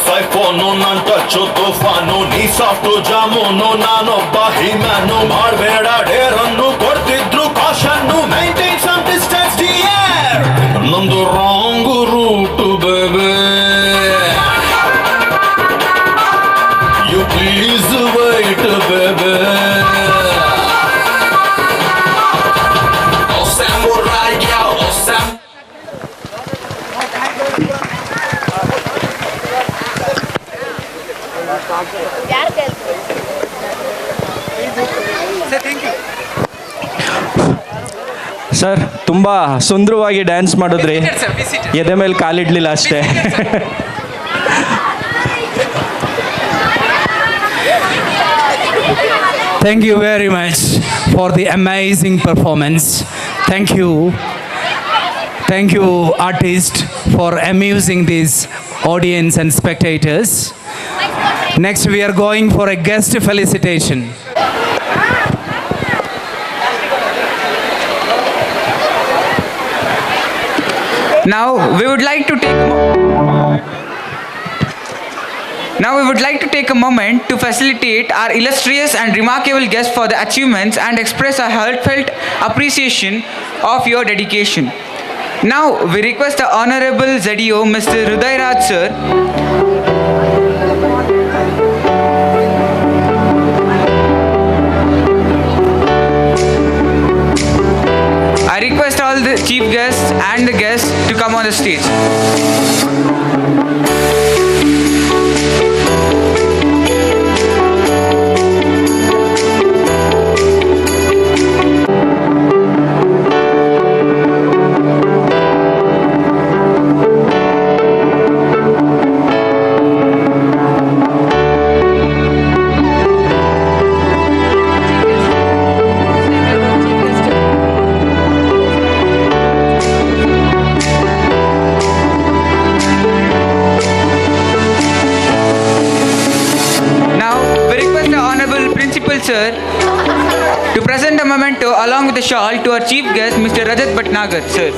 ಸೈಫೋನು ನನ್ ಟಚ್ಚು ತುಫಾನು, ನೀ ಸಾಫ್ಟು ಜಾಮೂನು, ನಾನೊಬ್ಬ ಹಿಮ್ಯಾನು. ಮಾಡಬೇಡ ಡೇರನ್ನು, ಕೊಡ್ತಿದ್ರು ಕಾಶನ್ನು, ಮೈಂಟೈನ್ ಸಮ್ ಡಿಸ್ಟೆನ್ಸ್ ಡಿಯರ್. ನಂದು wrong route baby, you please wait baby. Sir, ತುಂಬ ಸುಂದರವಾಗಿ ಡ್ಯಾನ್ಸ್ ಮಾಡಿದ್ರಿ. ಎದೆ ಮೇಲೆ ಕಾಲಿಡ್ಲಿಲ್ಲ ಅಷ್ಟೇ. Thank you very much for the amazing performance. Thank you. Thank you, artist, for amusing these audience and spectators. Next, we are going for a guest felicitation. Now we would like to take a moment to facilitate our illustrious and remarkable guests for the achievements and express our heartfelt appreciation of your dedication. Now we request the Honorable ZDO Mr. Hriday Raj sir I request all the chief guests and the guests to come on the stage. Sir, to present a memento along with the shawl to our chief guest, Mr. Rajat Bhatnagar, sir.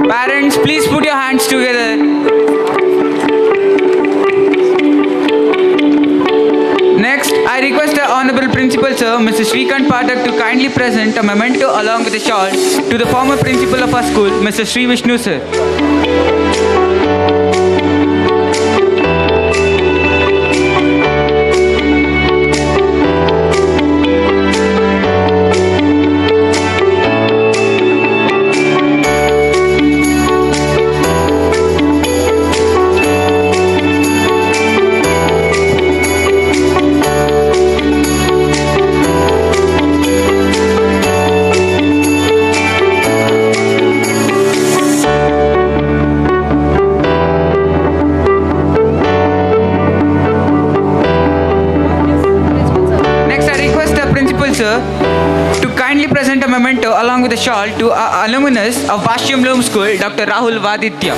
Parents, please put your hands together. Next, I request the Honorable Principal Sir, Mr. Shrikant Pathak, to kindly present a memento along with a shawl to the former principal of our school, Mr. Sri Vishnu sir. Sir, to kindly present a memento along with a shawl to our alumnus of Bhashyam Loom School, Dr. Rahul Vaditya.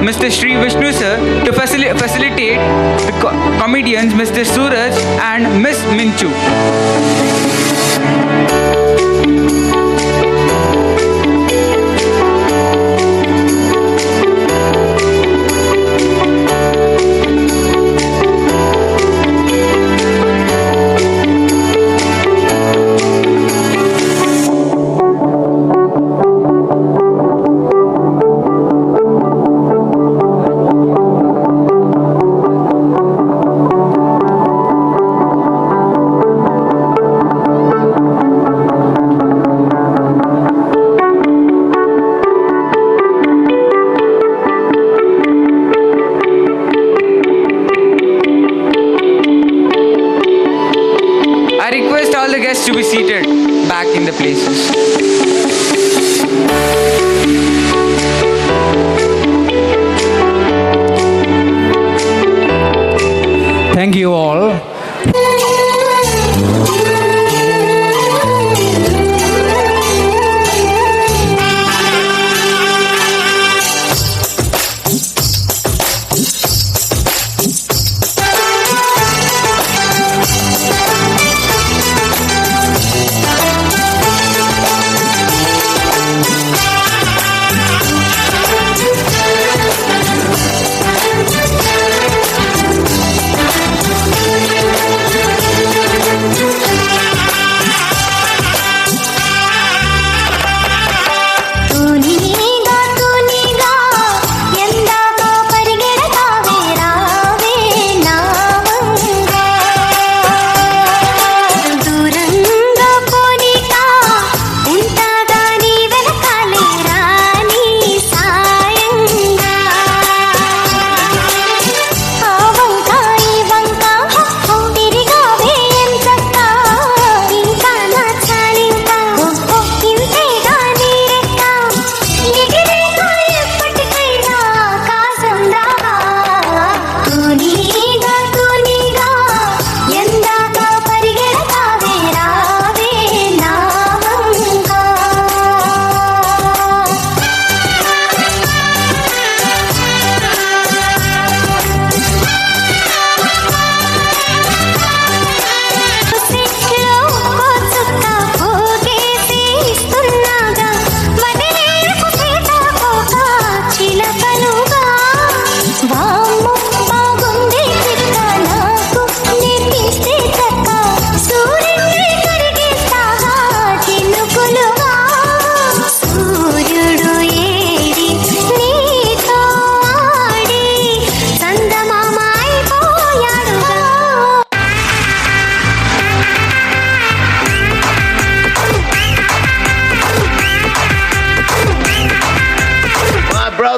Mr. Sri Vishnu sir to facilitate the comedians Mr. Suraj and Miss Minchu. To be seated back in the places. Thank you all.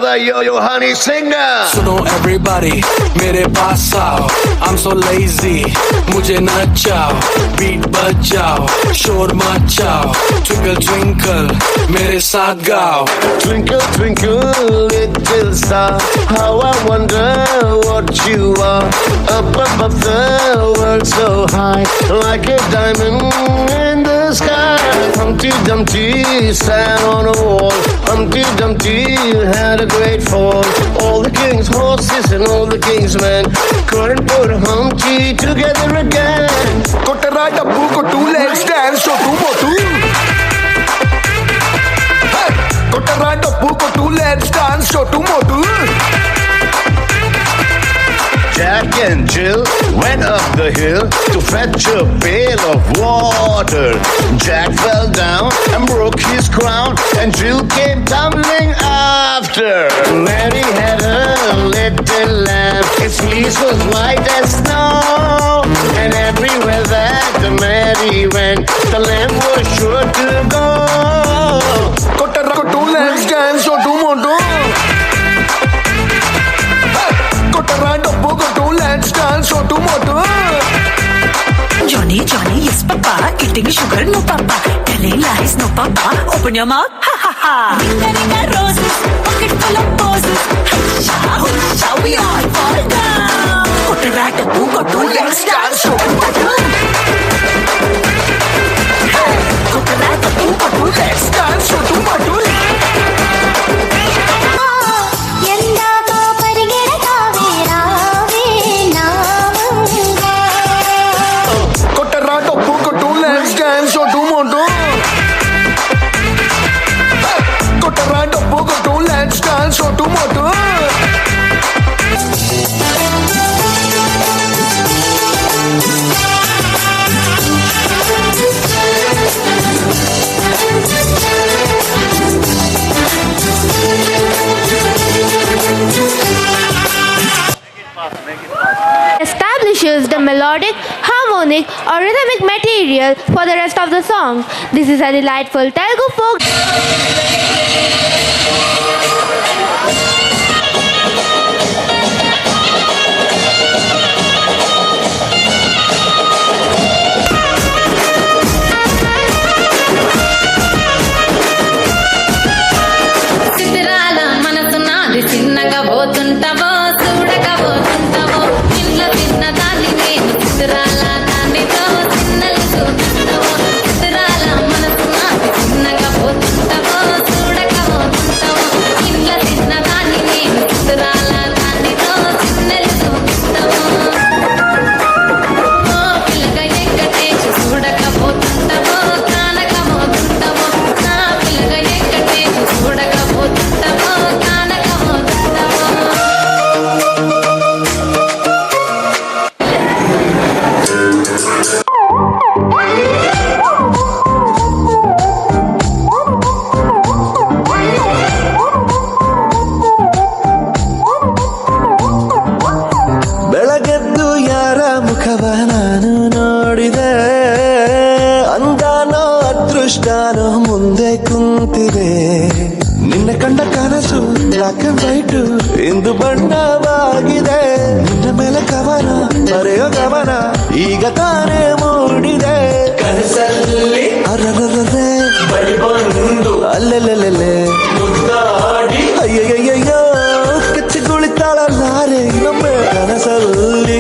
the yo-yo honey singer. सुनो everybody, मेरे पास आओ. I'm so lazy, मुझे नचाओ. Beat बजाओ, शोर मचाओ. Twinkle twinkle, मेरे साथ गाओ. Twinkle, twinkle, little star, how I wonder what you are. Up above the world so high, like a diamond in the sky. Humpty Dumpty sat on a wall. Humpty Dumpty had a great fall. All the king's horses and all the king's men couldn't put Humpty together again. Kottara dabbu kottu, let's dance, so tu motu. Hey, kottara dabbu kottu, let's dance, so tu motu. Jack and Jill went up the hill to fetch a pail of water. Jack fell down and broke his crown, and Jill came tumbling after. Mary had a little lamb, its fleece was white as snow, and everywhere that the Mary went, the lamb was sure to go. Kottara kottu, let's dance, so tu motu. Kottara dabbu kottu, let's dance, so tu motu. Johnny, Johnny, yes papa, eating sugar, no papa, telling lies, no papa, open your mouth, ha ha ha. Ringa ringa roses, pocket full of poses, ha we all fall down. Kottara dabbu kottu, let's dance, so tu motu. Kottara dabbu kottu, let's dance, so tu motu. Kottara dabbu kottu, let's dance, so tu motu. Kottara dabbu kottu, let's dance, so tu motu. Establishes the melodic, harmonic or rhythmic material for the rest of the song. This is a delightful Telugu folk. చిత్రాల మనసు నాది చిన్నగా పోతుంటావో చూడగా పోతుంటావో చిన్న చిన్న దాన్ని నేను చిత్రాల దానితో చిన్నలు చూపిస్తావో చిత్రాల మనసు నాది చిన్నగా పోతుంటావో చూడగా పోతుంటావో చిన్న చిన్న దాన్ని నేను చిత్రాల దానితో చిన్నలు చూపిస్తావో ఓ పిల్లగా ఎక్కటేసి చూడగా పోతుంటావో కానగా పోతుంటావో నా పిల్లగా ఎక్కటేసి చూడగా పోతుంటావో కానగా పోతుంటావో ಬೆಳಗೆದ್ದು ಯಾರ ಮುಖವ ನಾನು ನೋಡಿದೆ, ಅಂದಾನೋ ಅದೃಷ್ಟನೋ ಮುಂದೆ ಕುಂತಿದೆ. ನಿನ್ನ ಕಂಡ ಕನಸು ಬ್ಲಾಕ್ ಅಂಡ್ ವೈಟ್ ಇಂದು ಬಣ್ಣವಾಗಿದೆ. ನಿನ್ನ ಮೇಲೆ ಕವನ ಬರೆಯೋ ಗಮನ ಈಗ ತಾನೇ ಮೂಡಿದೆ. ಕನಸಲ್ಲಿ ಅರರರರೆ ಬಳಿ ಬಂದು ಅಲ್ಲೆಲ್ಲೆಲ್ಲೆ ಮುದ್ದಾಡಿ ಅಯ್ಯಯ್ಯಯ್ಯೋ ಕಚ್ಚಿ ಕುಳಿತಾಳಲ್ಲಾರೆ ಇನ್ನೊಮ್ಮೆ ಕನಸಲ್ಲಿ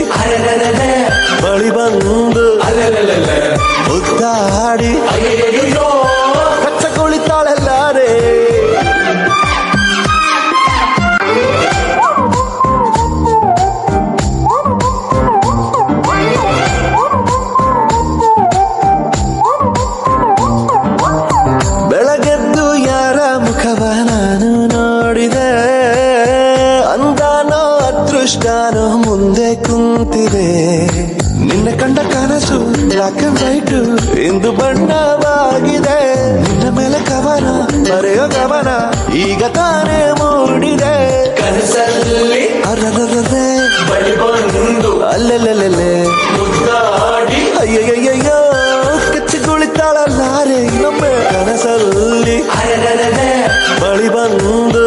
ಬಳಿ ಬಂದು ಮುದ್ದಾಡಿ ಅಯ್ಯಯ್ಯಯ್ಯೋ ಕಚ್ಚ ಕುಳಿತಾಳಲ್ಲಾರೆ. ಬೆಳಗೆದ್ದು ಯಾರ ಮುಖವ ನಾನು ನೋಡಿದೆ, ಅಂದಾನೋ ಅದೃಷ್ಟನೋ ಮುಂದೆ ಕುಂತಿದೆ. ನಿನ್ನ ಕಂಡ ಕನಸು ಬ್ಲಾಕ್ ಅಂಡ್ ವೈಟ್ ಇಂದು ಬಣ್ಣವಾಗಿದೆ. ನಿನ್ನ ಮೇಲೆ ಕವನ ಬರೆಯೋ ಗಮನ ಈಗ ತಾನೇ ಮೂಡಿದೆ. ಕನಸಲ್ಲಿ ಅರರರರೆ ಬಳಿ ಬಂದು ಅಲ್ಲೆಲ್ಲೆಲ್ಲೆ ಮುದ್ದಾಡಿ ಅಯ್ಯಯ್ಯಯ್ಯೋ ಕಚ್ಚಿ ಕುಳಿತಾಳಲ್ಲಾರೆ ಇನ್ನೊಮ್ಮೆ ಕನಸಲ್ಲಿ ಬಳಿ ಬಂದು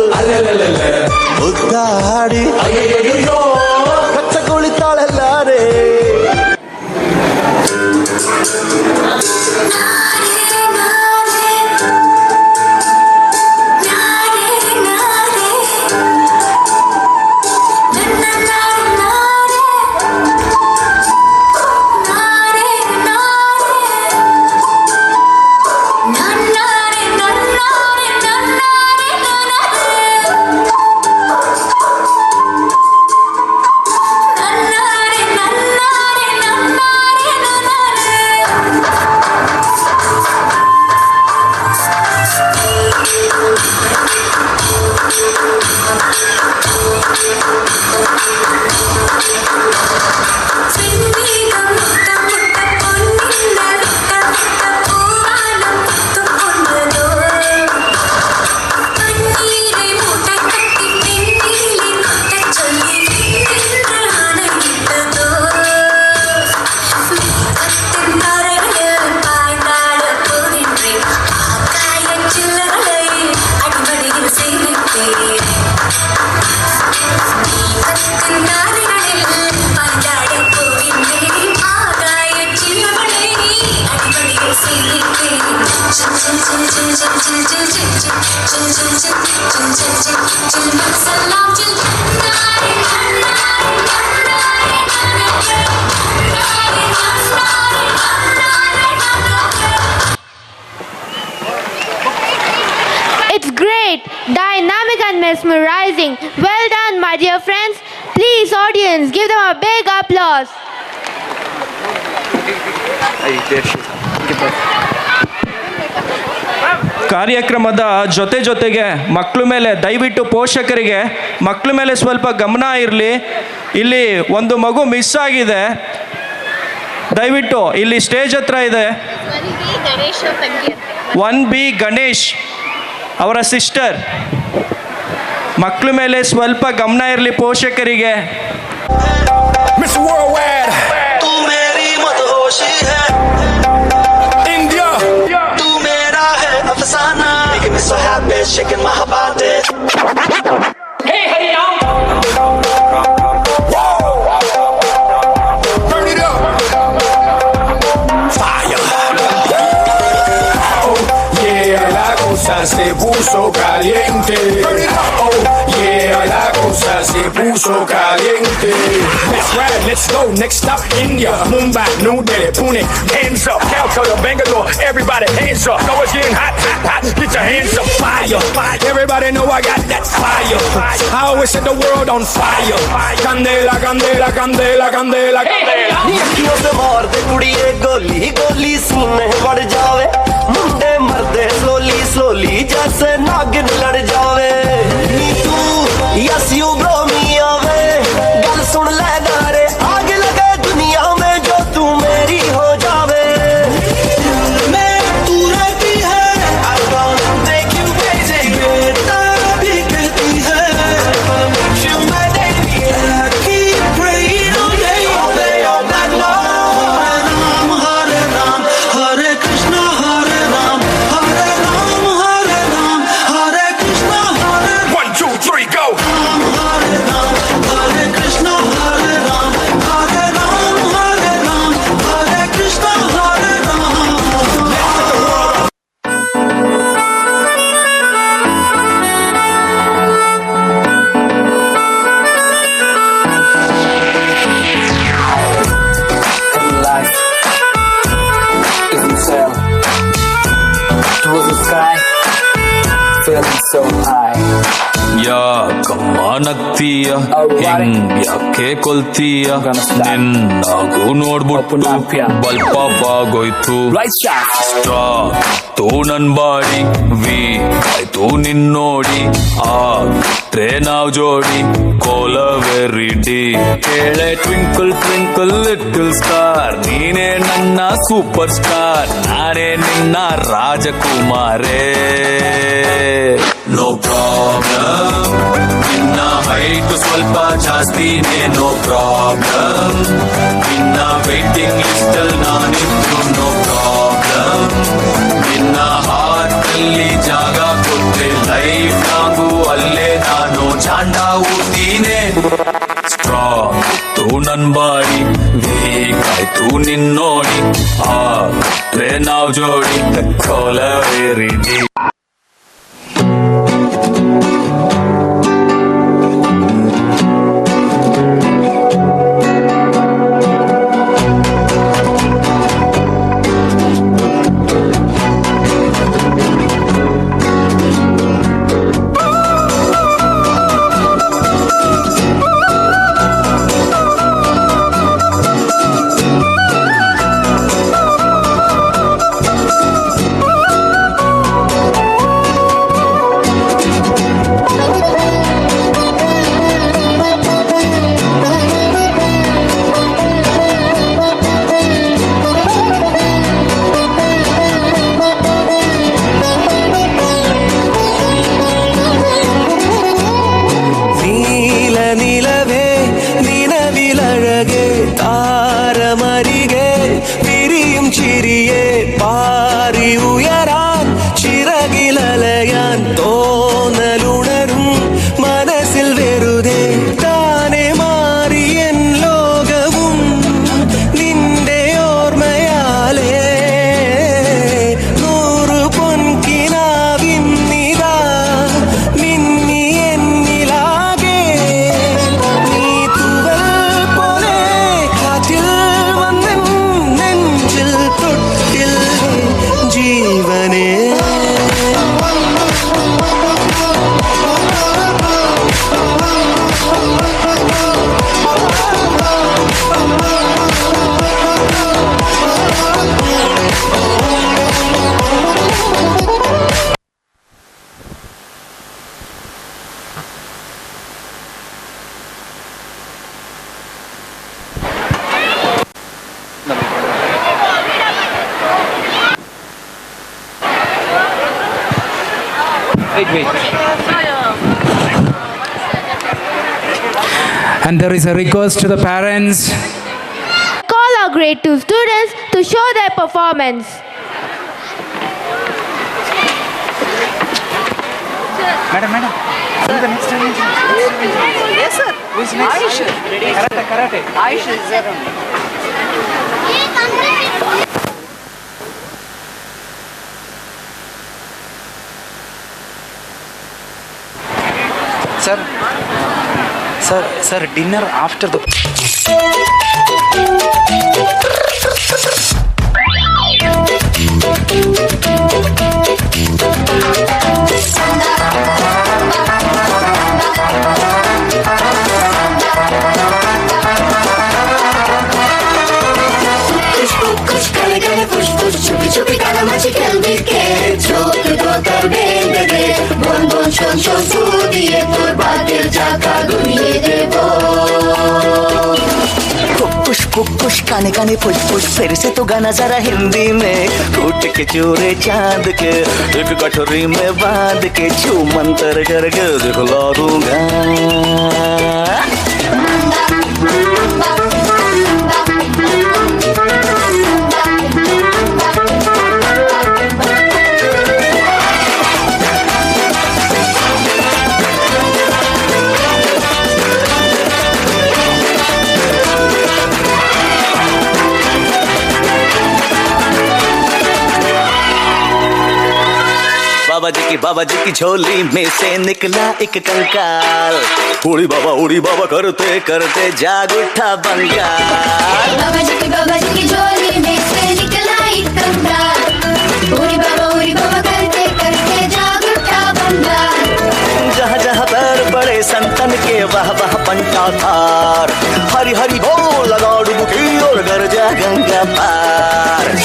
It's great, dynamic and mesmerizing. Well done, my dear friends. Please, audience, give them a big applause. ಕಾರ್ಯಕ್ರಮದ ಜೊತೆಗೆ ಮಕ್ಕಳ ಮೇಲೆ ದಯವಿಟ್ಟು ಪೋಷಕರಿಗೆ ಮಕ್ಕಳ ಮೇಲೆ ಸ್ವಲ್ಪ ಗಮನ ಇರಲಿ. ಇಲ್ಲಿ ಒಂದು ಮಗು ಮಿಸ್ ಆಗಿದೆ, ದಯವಿಟ್ಟು ಇಲ್ಲಿ ಸ್ಟೇಜ್ ಹತ್ರ ಇದೆ. 1B ಗಣೇಶ್ ಅವರ ಸಿಸ್ಟರ್. ಮಕ್ಕಳ ಮೇಲೆ ಸ್ವಲ್ಪ ಗಮನ ಇರಲಿ ಪೋಷಕರಿಗೆ. Mr. Worldwide. तू मेरी मदहोशी है India. तू मेरा है अफसाना. Making me so happy, shaking my body. Hey, hey, yo. Burn it up. Fire. Oh, yeah, la cosa se puso caliente. Burn it up. Oh, yeah, la cosa se puso caliente. Let's ride, let's go. Next stop, India, Mumbai, New Delhi, Pune. Hands up, Calcutta, Bangalore. Everybody, hands up. Know it's getting hot, hot, hot. Get your hands up, fire, fire. Everybody know I got that fire. I always set the world on fire. Candela, candela, candela, candela, candela. नीतियों से मार दे कुड़िए गोली गोली सीने बढ़ जावे मुंडे मरदे slowly slowly जैसे नागिन लड़ जावे नी तू यस यू ब्रो मी आवे गल सुन ले नारे आग लगे दुनिया में जो तू मेरी हो जावे मैं तू रहती है I wanna make you crazy बेटा भी कहती है you my baby I keep praying all day all night long Hare Ram Hare Krishna Hare Ram Hare Ram Hare Ram Hare Krishna Hare Ram 1, 2, 3, go. Hare Ram Hare Krishna Hare Ram Hare Ram Hare Ram Hare Krishna Hare Ram Life isn't fair. Towards the sky, feeling so high. ಯಾಕಮ್ಮನಗ್ತೀಯ ಹಿಂಗ್ಯಾಕೆ ಕೊಲ್ತೀಯ ನಿನ್ನಾಗೂ ನೋಡ್ಬಿಟ್ಟು ಬಲ್ಪಾಗೋಯ್ತು strong ನನ್ body weak ಆಯ್ತು ನಿನ್ನೋಡಿ ಆಗ್ಟ್ರೆ ನಾವ್ ಜೋಡಿ ಕೋಲವೆರಿಡಿ ಕೇಳೆ twinkle twinkle little star ನೀನೇ ನನ್ನ super star ನಾನೇ ನಿನ್ನ ರಾಜಕುಮಾರೇ ನೋ ಪ್ರಾಬ್ಲಮ್ ನಿನ್ನ ಹೈಟ್ ಸ್ವಲ್ಪ ಜಾಸ್ತಿನೇ ನೋ ಪ್ರಾಬ್ಲಮ್ ನಿನ್ನ ವೇಟಿಂಗ್ ಲಿಸ್ಟ್ ಅಲ್ಲಿ ನಾನಿದ್ರು ನೋ ಪ್ರಾಬ್ಲಮ್ ನಿನ್ನ ಹಾರ್ಟ್ ಅಲ್ಲಿ ಜಾಗ ಕೊಟ್ಟೆ ಲೈಫ್ ನಾಗೂ ಅಲ್ಲೇ ನಾನು ಚಾಂಡ ಊತೀನೆ ಸ್ಟ್ರಾಂಗ್ ಇತ್ತು ನನ್ ಬಾಡಿ ವೀಕ್ ಆಯ್ತು ನಿನ್ನೋಡಿ ಆಗ್ಟ್ರೆ ನಾವ್ ಜೋಡಿ ಕೋಲವೇರಿಡಿ And there is a request to the parents. Call our grade 2 students to show their performance. Madam. Who is the next one? Yes, sir. Who is next? Aish. Karate. Aish is there. Sir, dinner after the... कुछ काने काने फुस फिर से तो गाना जरा हिंदी में टूट के चूरे चांद के एक कटोरी में बांध के छू मंतर करके दिखला दूंगा बाबा जी की झोली में से निकला एक कंकाल उड़ी बाबा करते करते जाग उठा बंगाल बाबा जी की झोली में से निकला एक कंकाल उड़ी बाबा करते करते जाग उठा बंगाल जहाँ जहाँ पैर पड़े संतन के वाह वाह पंटा थार हरी हरी बोल लगा डुबकी और गरजा गंगा पार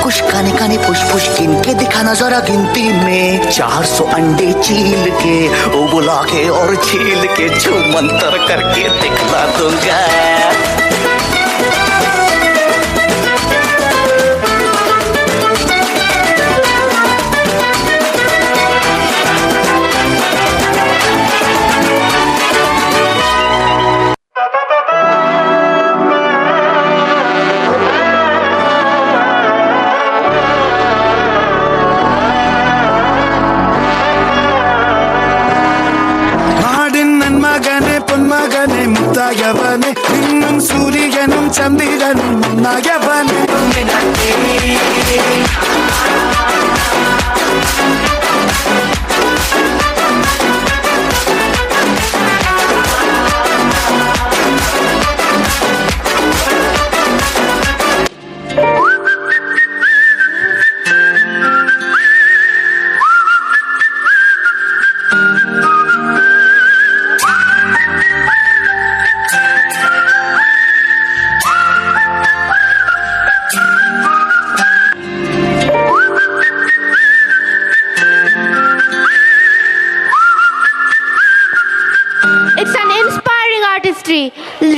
कुछ काने काने पुश गिन के दिखाना जरा गिनती में 400 अंडे चील के उबला के और छील के छू मंतर करके दिखला दूंगा പൊന്മകനെ മുത്തായവനെ നിന്നും സൂര്യനും ചന്ദ്രനും മുന്നായവനെ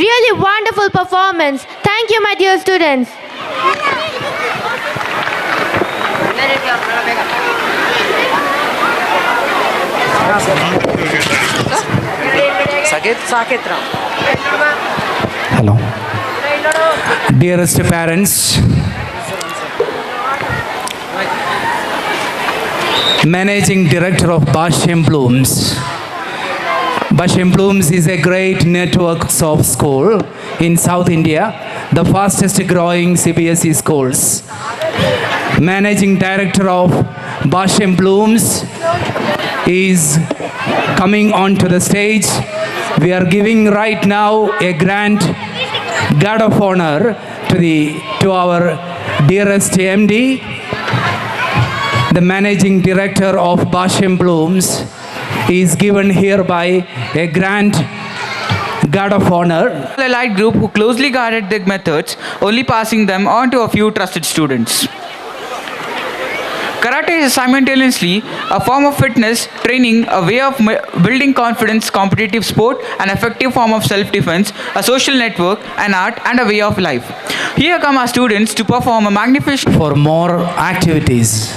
Really wonderful performance. Thank you, my dear students. Hello. Dearest parents, Managing Director of Basham Blooms. Basham Blooms is a great network of school in South India, the fastest growing CBSE schools. Managing Director of Basham Blooms is coming onto the stage. We are giving right now a grand guard of honor to our dearest MD, the Managing Director of Basham Blooms is given hereby a grand guard of honor. A light group who closely guarded their methods, only passing them on to a few trusted students. Karate is simultaneously a form of fitness, training, a way of building confidence, competitive sport, an effective form of self-defense, a social network, an art, and a way of life. Here come our students to perform a magnificent... For more activities.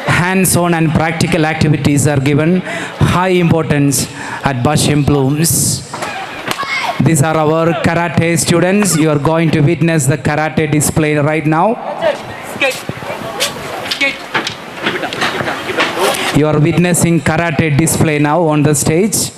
hands-on and practical activities are given high importance at Basham Blooms. These are our karate students. You are going to witness the karate display right now. You are witnessing karate display now on the stage.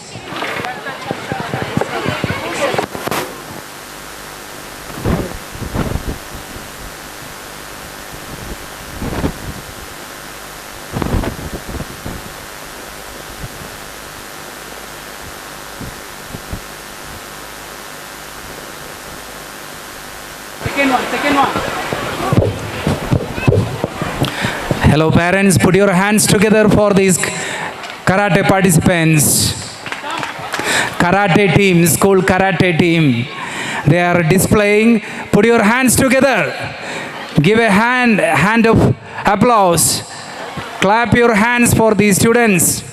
Hello parents, put your hands together for these karate participants. Karate team, school karate team. They are displaying. Put your hands together. Give a hand of applause. Clap your hands for these students.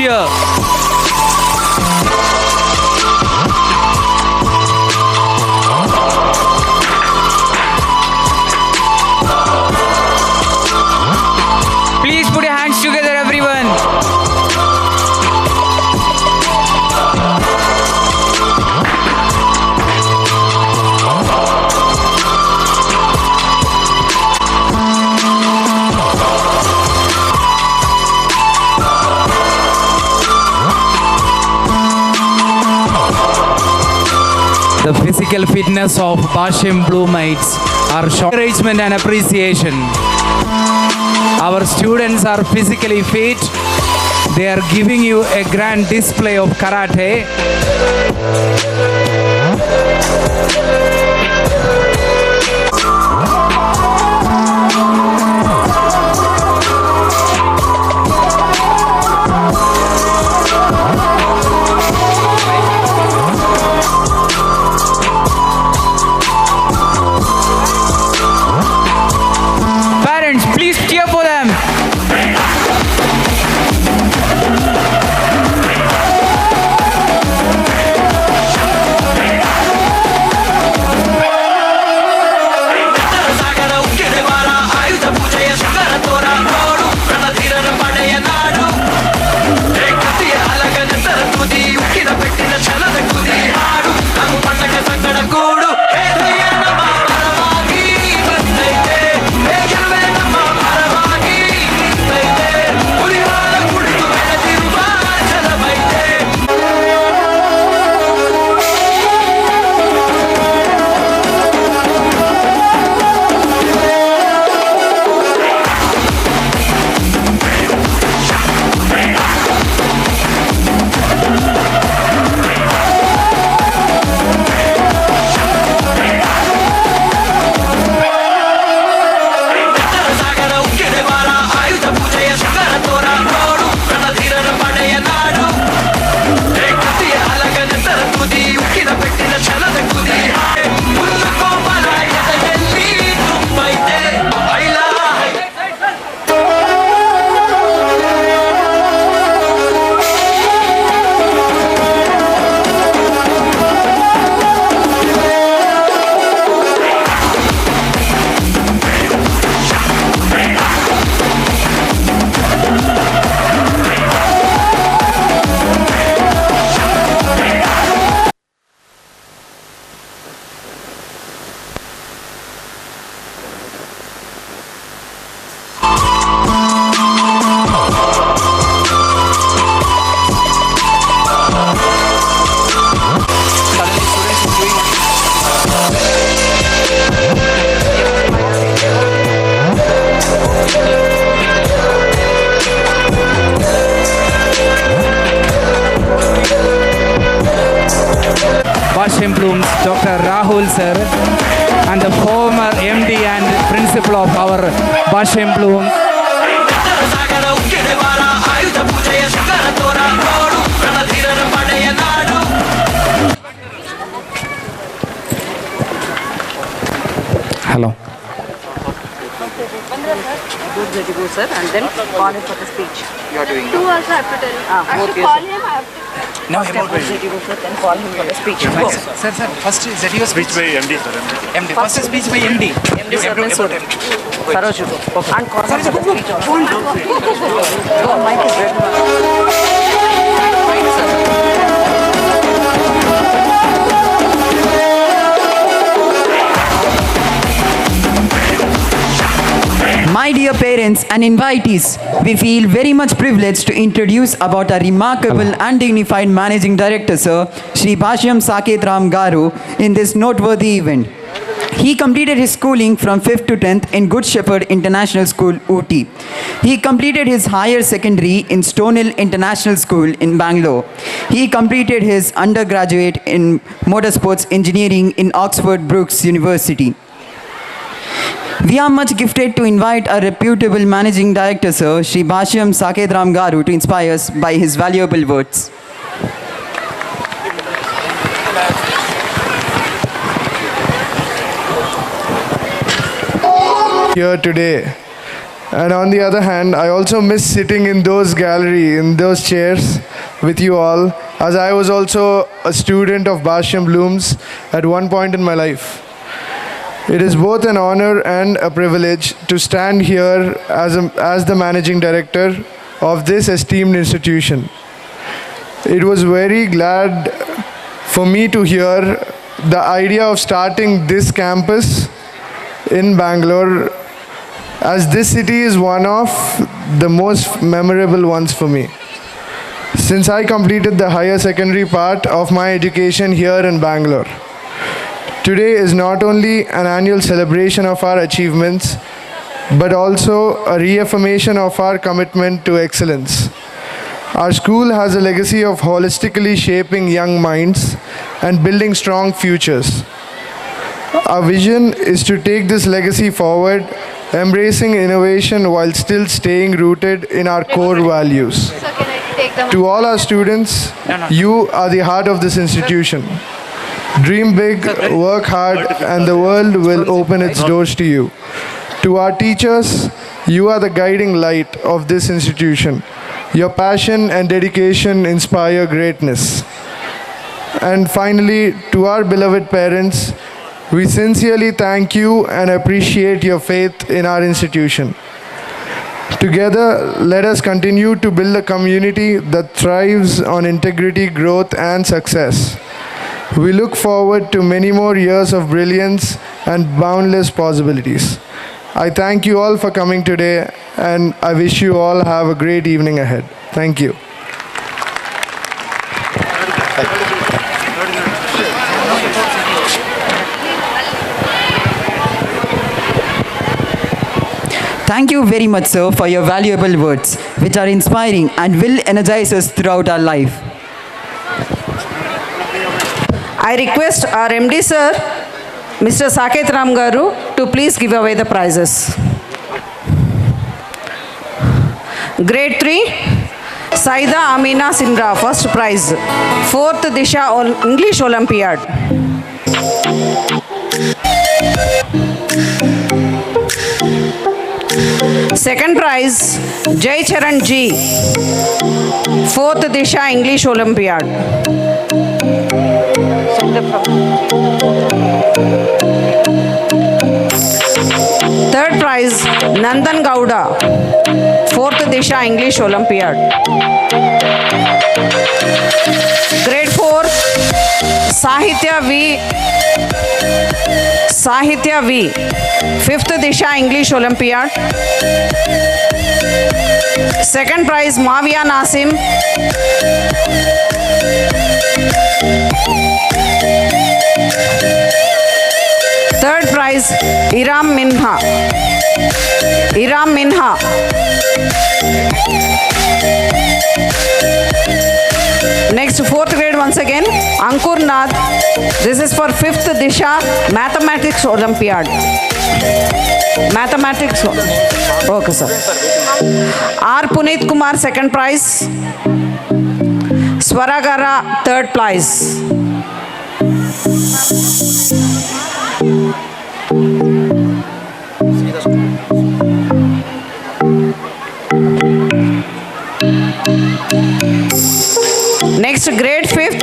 here. Please put your hands together, everyone. The physical fitness of Basham Blumites are encouragement and appreciation. Our students are physically fit. They are giving you a grand display of karate. Parents, please cheer for them. Basham Blooms, Dr. Rahul sir, and the former MD and principal of our Basham Blooms. Hello. Sir, and then call him for the speech. You are doing Two also have to tell. I have to call him. I have to. No, First step was ZTO, sir, then call him for the speech. Go. Sir, first ZTO speech by MD, sir. MD. First speech by MD. MD, sir, then Saroj, you go. And call him for the speech also. Go, mic is ready. My dear parents and invitees, we feel very much privileged to introduce about our remarkable and dignified Managing Director, Sir, Shri Bhashyam Saket Ram Garu, in this noteworthy event. He completed his schooling from 5th to 10th in Good Shepherd International School, Ooty. He completed his higher secondary in Stonehill International School in Bangalore. He completed his undergraduate in Motorsports Engineering in Oxford Brookes University. We are much gifted to invite our reputable Managing Director, Sir, Shri Bhashyam Saket Ram Garu, to inspire us by his valuable words. Here today, and on the other hand, I also miss sitting in those gallery, in those chairs with you all, as I was also a student of Basham Blooms at one point in my life. It is both an honor and a privilege to stand here as the Managing Director of this esteemed institution. It was very glad for me to hear the idea of starting this campus in Bangalore, as this city is one of the most memorable ones for me. Since I completed the higher secondary part of my education here in Bangalore, Today is not only an annual celebration of our achievements, but also a reaffirmation of our commitment to excellence. Our school has a legacy of holistically shaping young minds and building strong futures. Our vision is to take this legacy forward, embracing innovation while still staying rooted in our core values. To all our students, you are the heart of this institution. Dream big, work hard, and the world will open its doors to you. To our teachers, you are the guiding light of this institution. Your passion and dedication inspire greatness. And finally, to our beloved parents, we sincerely thank you and appreciate your faith in our institution. Together, let us continue to build a community that thrives on integrity, growth, and success. We look forward to many more years of brilliance and boundless possibilities. I thank you all for coming today, and I wish you all have a great evening ahead. Thank you. Thank you very much, sir, for your valuable words, which are inspiring and will energize us throughout our life. I request our MD sir, Mr. Saket Ram Garu, to please give away the prizes. Grade 3, Saida Amina Simra, first prize, 4th Disha English Olympiad. Second prize, Jai Charan G, 4th Disha English Olympiad. Third prize, Nandan Gowda, 4th Disha English Olympiad. Grade 4, Sahitya V, 5th Disha English Olympiad. Second prize, Mavia Nasim. Third prize, Iram Minha. Next, 4th grade once again, Ankur Nath. This is for 5th Disha Mathematics Olympiad. Mathematics. Okay, sir. R. Puneet Kumar, second prize. Swaragara, third prize. Next, grade 5th,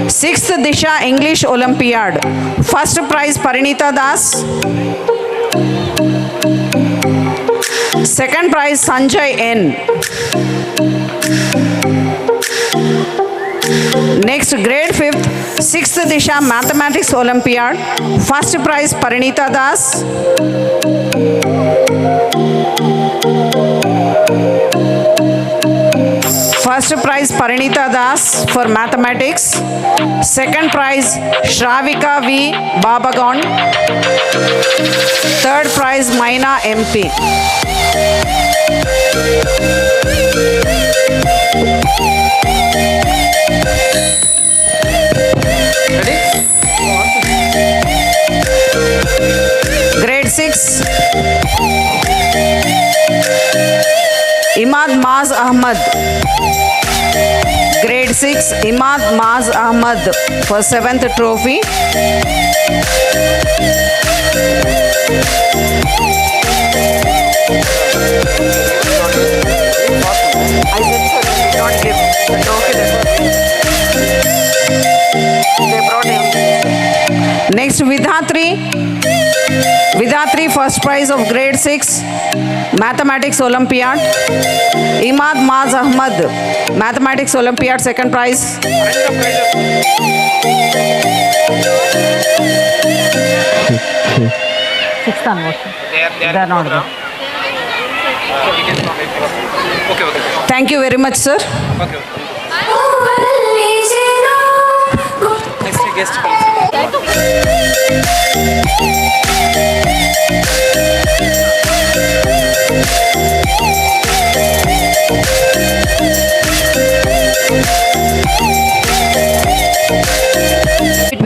6th Disha English Olympiad. First prize, Parinita Das. Second prize, Sanjay N. Next, grade 5th, 6th Disha Mathematics Olympiad. First prize, Parinita Das. First prize, Parinita Das for mathematics. Second prize, Shravika V. Babagon. Third prize, Maina MP. Grade 6, Imad Maz Ahmad. Grade 6, Imad Maz Ahmad for 7th trophy. I said, sir, they did not give. They brought him. Next, Vidhatri, first prize of grade 6, Mathematics Olympiad. Imad Maz Ahmad, Mathematics Olympiad, second prize. Sixth onwards. They are not there. Okay. Thank you very much, sir. Okay. Next guest.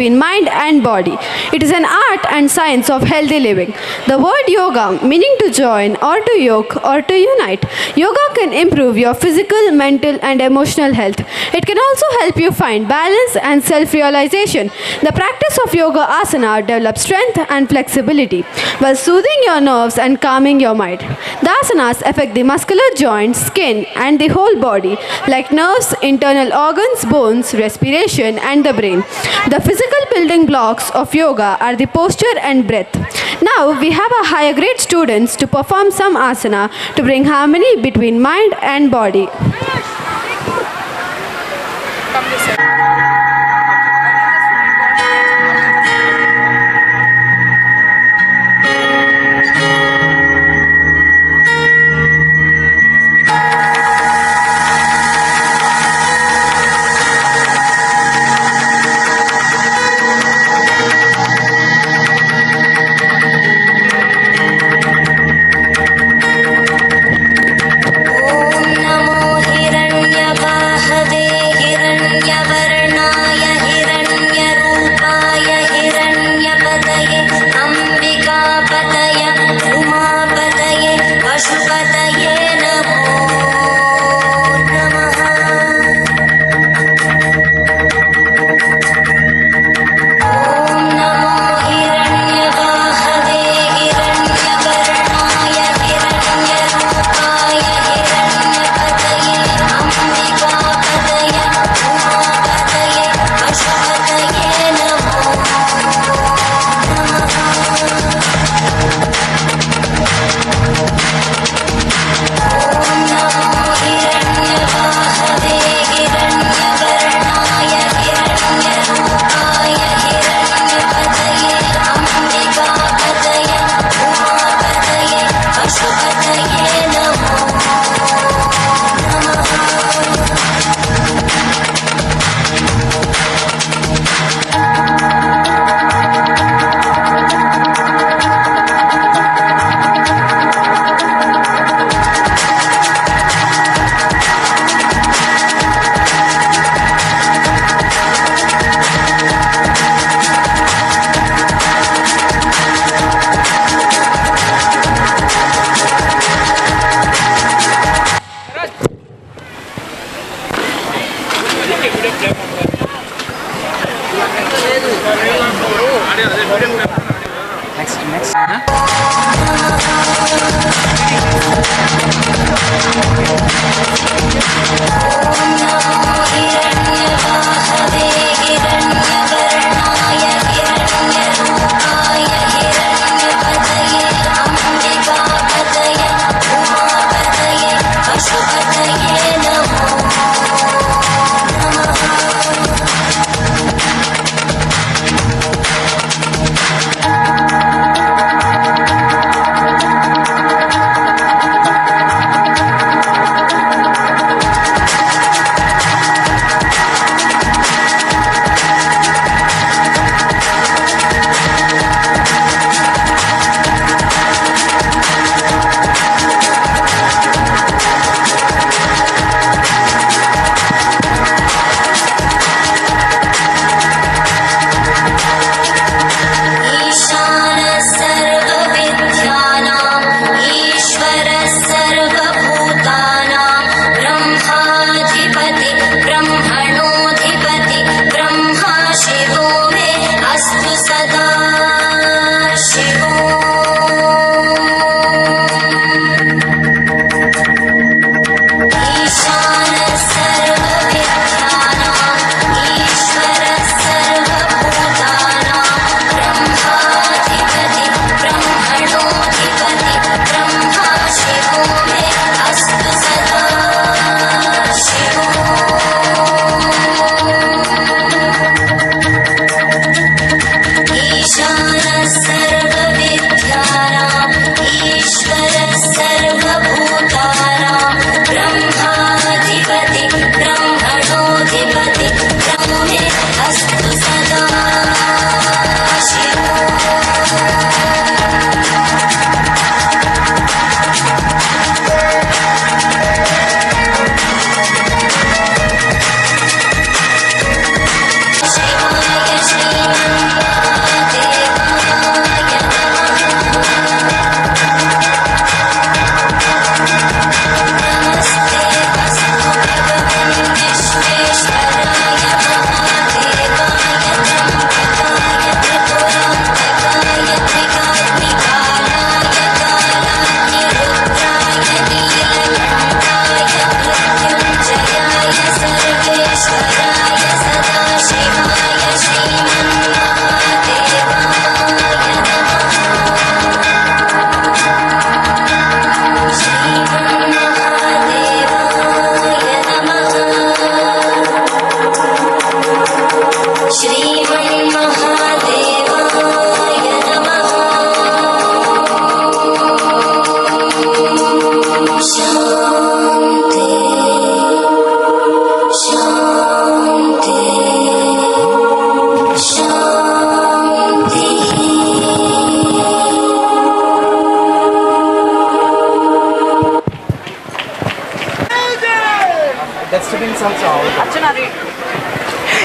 between mind and body. It is an art and science of healthy living. The word yoga, meaning to join or to yoke or to unite. Yoga can improve your physical, mental and emotional health. It can also help you find balance and self-realization. The practice of yoga asana develops strength and flexibility while soothing your nerves and calming your mind. The asanas affect the muscular joints, skin and the whole body like nerves, internal organs, bones, respiration and the brain. The physical building blocks of yoga are the posture and breath. Now we have a higher grade students to perform some asana to bring harmony between mind and body.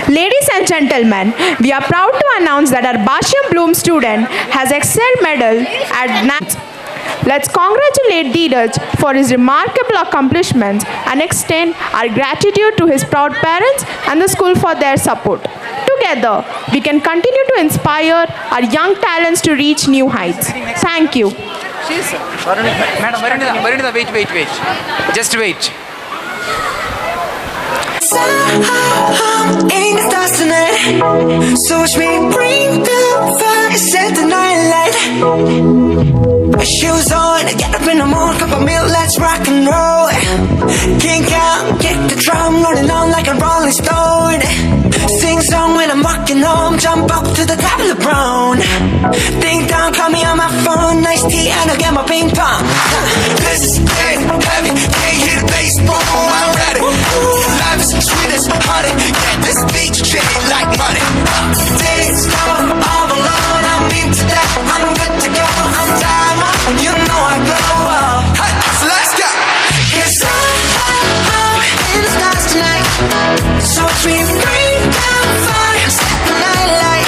Ladies and gentlemen, we are proud to announce that our Basham Bloom student has excelled medal at NATS. Let's congratulate Dheeraj for his remarkable accomplishments and extend our gratitude to his proud parents and the school for their support. Together, we can continue to inspire our young talents to reach new heights. Thank you. Madam, Varinda, wait. Just wait. In the stars tonight, so watch me bring the fire, set the night light. Shoes on, get up in the morning, cup of milk, let's rock and roll. Kink out, kick the drum, rolling on like a rolling stone. Sing song when I'm walking home, jump up to the top of the brown. Ding dong, call me on my phone, nice tea, and I'll get my ping pong. This is dead heavy, can't hear the bass, boom, I'm ready. Life is sweet as honey, yeah, this beach chain like money. Days gone all alone, I'm into that, I'm good to go, I'm diamond, you know I glow up. Hey, so let's go. Cause I'm in the stars tonight, so we bring down fire, set the night light.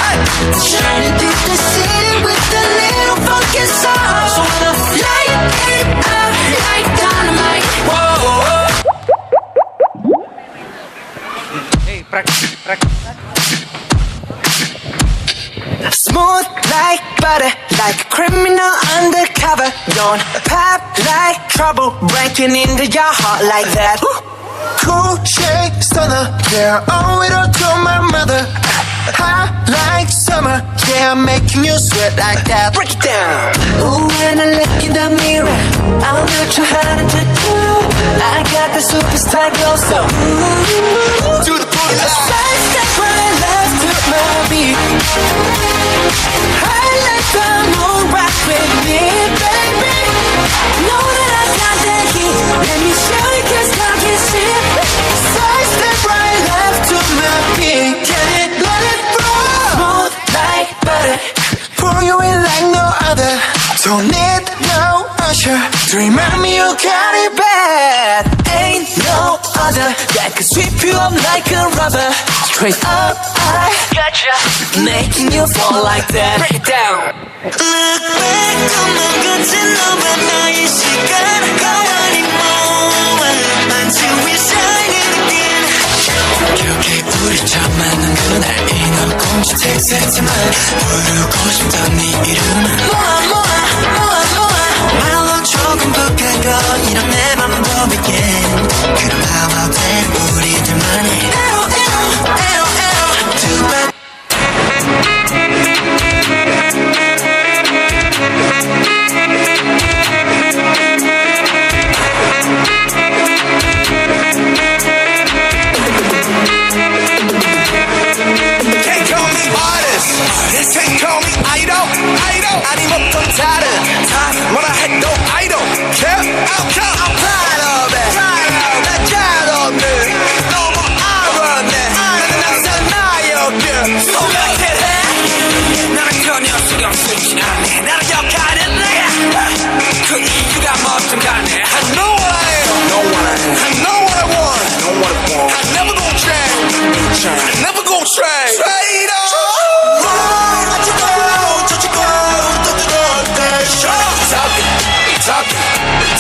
Hey, shining through the city with a little funky soul. So when I light it up like dynamite. Whoa. Hey, practice. Smooth like butter, like a criminal undercover. Don't pop like trouble, breaking into your heart like that. Cool shake stunner, yeah, owe it all to my mother. Hot like summer, yeah, making you sweat like that. Break it down. Ooh, when I look in the mirror, I'm not too hard to do. I got the superstar glow, so ooh, do the booty like side step right left to my beat. I like the moon rock with me, baby. Know that I got that heat. Let me show you 'cause I can see it. Side step right left to my beat. Get it, let it roll. Smooth like butter, Pour you in like no other. Don't need no usher to remind me you got it bad. ain't no other that can sweep you up like a rubber. Straight up, I gotcha, making you fall like that. Break it down. Look back on my good to know but now you should gotta go anymore until we shine it again. 기억해 우리 처음 만난 그날 이너 공주 택시지만 부르고 싶던 네 이름은 말로 조금 북한 거 이런 내 맘 보이게 그런 마음 어때 우리들만의 Can't call me artist, can't call me idol. 아니면 또 다른 뭐라 해도 I don't care. I'm proud of it. 난 잘없네. 너무 알았네. 나는 항상 나였길. 생각해 나는 전혀 신경 쓰지 않네. 나를 격하는 내가 그 이유가 뭐든 간에 I know what I am. I know what I want. I never gon' change. I never gon' trade. Trade on.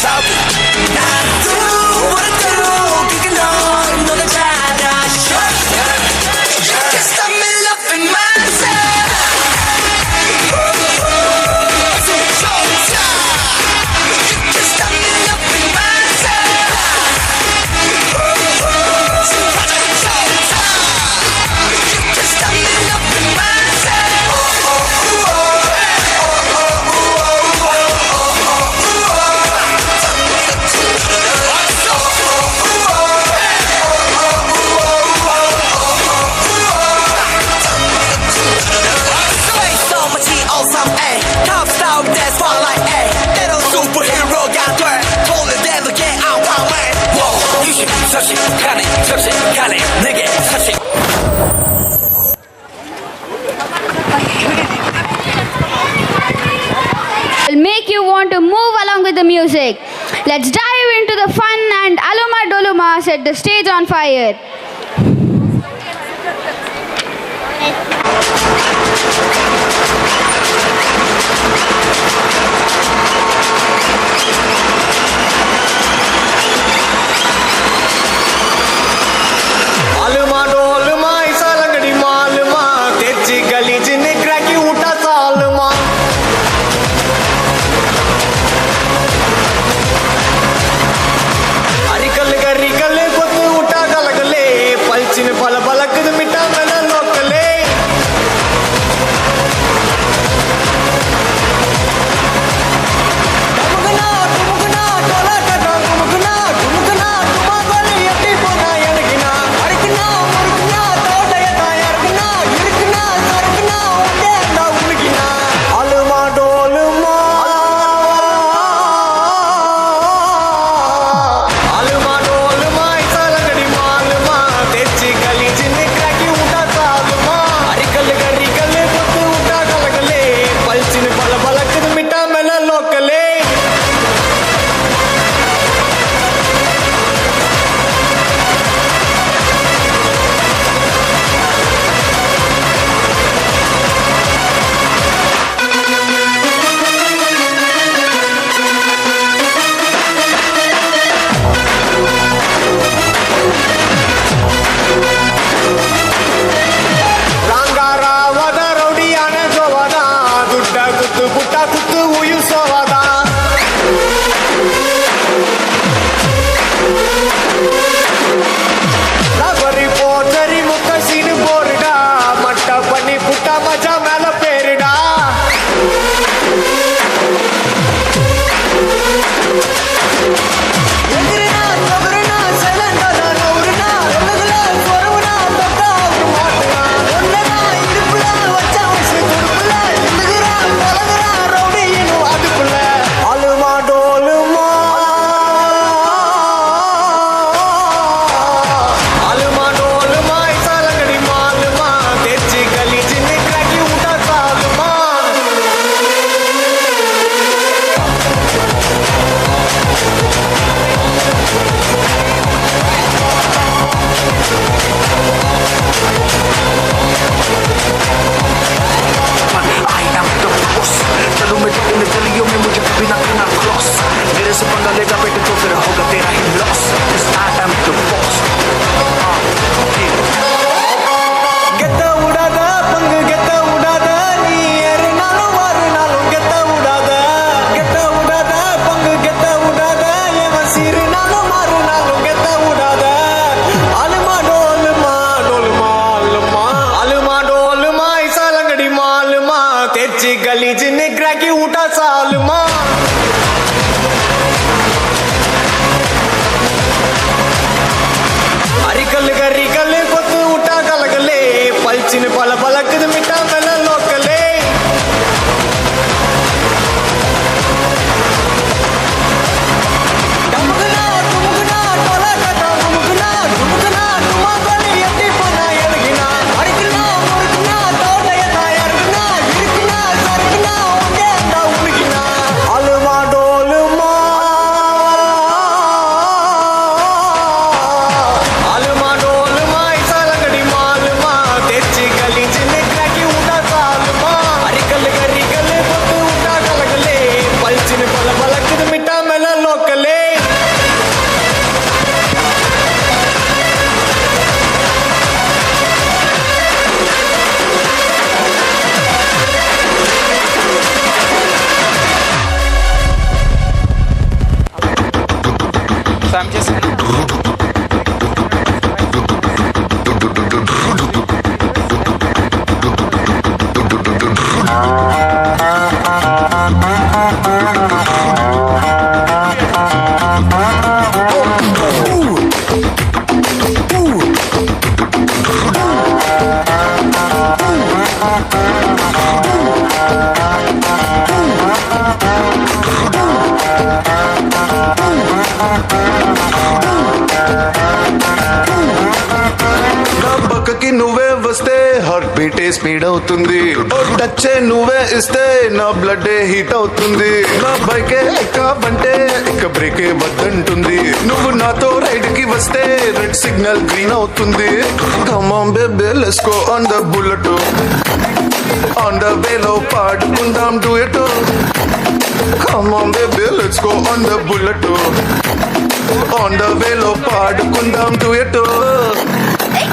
Talking. I do what I do. 그게 넌 너가 잘하. Can't stop me loving myself. Can't stop me loving myself. Can't stop me loving 가네 내게 사실 Will make you want to move along with the music. Let's dive into the fun and Aloma Dolo Aluma set the stage on fire. Aluma doluma isa langadi maluma techi gali jinne cracki uta saluma arikal garikal gotu uta galagale palchin pal balakad mita mena lokale tumugna tola kada tumugna tumagale yatti pona yanagina arikna murukna todaya tayargna irkna sarkna unde anda ulgina aluma doluma aluma doluma isalangadi maluma techi gali jinne cracki uta saluma arikal garikal gotu uta galagale palchin pala balakad mita mena lokale ರಂಗಾರಾವದ ರೌಡಿಯಾನ ಜೋವದ ದುಡ್ಡ ಕುತ್ತು ಪುಟ್ಟ ಕುತ್ತು ಉಯಿಸೋವದ ಲಬರಿ ಪೋಚರಿ ಮುಖ ಸೀನು ಬೋರ್ಡ ಮಟ್ಟ ಪನಿ ಪುಟ್ಟ ಮಜಾ ಮೇಲ ಪೇರಿಡ ಎದುರಿನ ತೊಗರಿನ ಸೆಲೆಂಡದ ನೌರಿನ ಎಲಗಲ ಸ್ವರವನ ತೊಟ್ಟ ಅವ್ರ ಮಾತನ ಒನ್ನನ ಇಡುಪುಲ ವಚ್ಚ ವಯಸ್ಸು ತುಡುಪುಲ ಇಲ್ಲಗಿರ ಪಲಗರ ರೌಡಿ ಏನು ಅದುಪುಲ ಅಲುಮ ಡೋಲುಮ ಅಲುಮ ಡೋಲುಮ ಇಸಾಲಂಗಡಿ ಮಾಲುಮ ತೆಚ್ಚಿ ಗಲಿ ಚಿನ್ನೆ ಕ್ರಾಕಿ ಊಟ ಸಾಲುಮ I am the boss चलो मैं तो इन गलियों में मुझे कभी ना करना क्रॉस मेरे से पंगा लेगा बेटे तो फिर होगा तेरा ही loss I am the boss ಗೆದ್ದ ಉಡಾದ ಪಂಗ ಗೆದ್ದ ಉಡಾದ ನೀ ಎರನಾಲು ವಾರನಾಲು ಗೆದ್ದ ಉಡಾದ ಪಂಗ ಗೆದ್ದ ಉಡಾದ ಎವ ಸಿರಿನಾಲು ಮಾರುನಾಲು ಗೆದ್ದ ಉಡಾದ ಅಲುಮ ಡೋಲುಮ ಡೋಲುಮ ಅಲುಮ ಅಲುಮ ಡೋಲುಮ ಇಸಾಲಂಗಡಿ ಮಾಲುಮ ತೆಚ್ಚಿ ಗಲಿ ಜಿನ್ನೆ ಕ್ರಾಕಿ ಊಟ ಸಾಲುಮ ಅರಿಕಲ್ ಗರಿಕಲ್ ಗೊತ್ತು ಊಟ ಕಲಗಲೆ ಪಲ್ಚಿನ ಪಲ ಪಲಕದ ಮಿಟ್ಟ ಮೇಲ ಲೋಕಲೆ ಟಮುಗನ ಟೊಲ ಕಟ ಟಮುಗನ ಟುಮಗಲೆ ಎತ್ತಿ ಪನ ಎಳಗಿನ ಅರಿಕನ ಮುರುಕನ ತೋಡಯ ತಾಯರ್ಗನ ಇರುಕನ ಸರ್ಕನ ಒಂದೇ ಅಂದ ಉಳುಗಿನ ಅಲುಮ ಡೋಲುಮ ಅಲುಮ ಡೋಲುಮ ಇಸಾಲಂಗಡಿ ಮಾಲುಮ ತೆಚ್ಚಿ ಗಲಿ ಚಿನ್ನೆ ಕ್ರಾಕಿ ಊಟ స్పీడ్ అవుతుంది టచ్ నువ్వే ఇస్తే నా బ్లడ్ హీట్ అవుతుంది నా బైకే ఎక్కాబంటే ఇక బ్రేకే వద్దంటుంది నువ్వు నాతో రైడ్ కి వస్తే రెడ్ సిగ్నల్ గ్రీన్ అవుతుంది come on baby let's go on the bullet on the వేలో పాడుకుందాం duet come on baby let's go on the bullet on the వేలో పాడుకుందాం డూయట్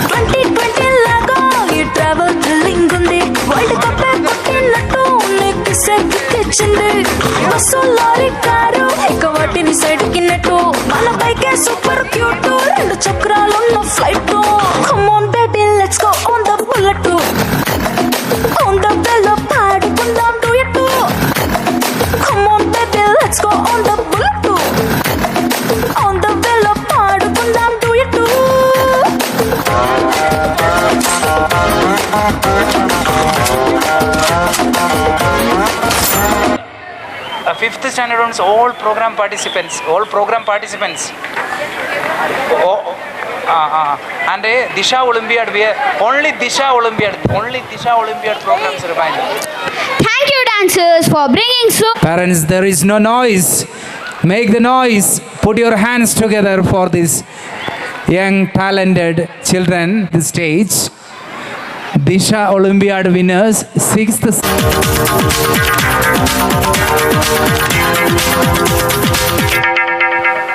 2020 లాగా ఈ ట్రావెల్ థ్రిల్లింగ్ ఉంది వరల్డ్ కప్ కొట్టినట్టు నీకు సెక్కిచ్చింది బస్సు లారీ కారు ఇక వాటిని సైడ్ కిన్నట్టు మన బైకే సూపర్ క్యూట్ రెండు చక్రాలున్న flight come on baby let's go on the bullet on the వేలో పాడుకుందాం duet come on baby let's go on the bullet on the వేలో పాడుకుందాం duet Fifth standard ones, all program participants. And Disha Olympiad, only Disha Olympiad programs remain. Thank you, dancers, for bringing so. Parents, there is no noise. Make the noise. Put your hands together for this young talented children. The stage. Disha Olympiad winners, 6th.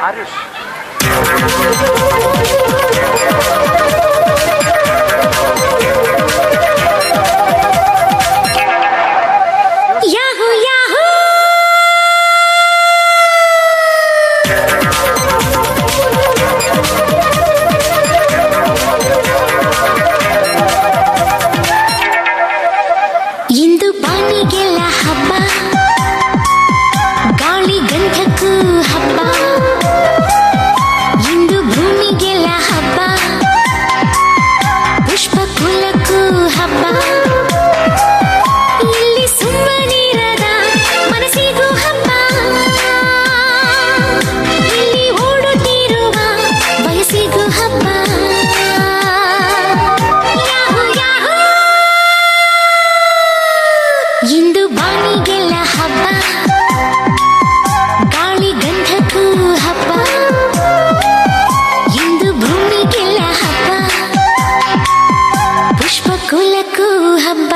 Arush. Yahoo, Yahoo! ಇಂದು ಬಾನಿಗೆಲ್ಲ ಹಬ್ಬ ಗಾಳಿ ಗಂಧಕ್ಕೂ ಹಬ್ಬ ಇಂದು ಭೂಮಿಗೆಲ್ಲ ಹಬ್ಬ ಪುಷ್ಪ ಕುಲಕ್ಕೂ ಹಬ್ಬ ಇಲ್ಲಿ ಸುಮ್ಮನಿರದ ಮನಸ್ಸಿಗೂ ಹಬ್ಬ ಇಲ್ಲಿ ಓಡುತ್ತಿರುವ ವಯಸ್ಸಿಗೂ ಹಬ್ಬ ಯಾಹೂ ಯಾಹೂ ಇಂದು ಬಾನಿಗೆಲ್ಲ ಹಬ್ಬ ಗಾಳಿ ಗಂಧಕ್ಕೂ ಹಬ್ಬ ಇಂದು ಭೂಮಿಗೆಲ್ಲ ಹಬ್ಬ ಪುಷ್ಪ ಕುಲಕ್ಕೂ ಹಬ್ಬ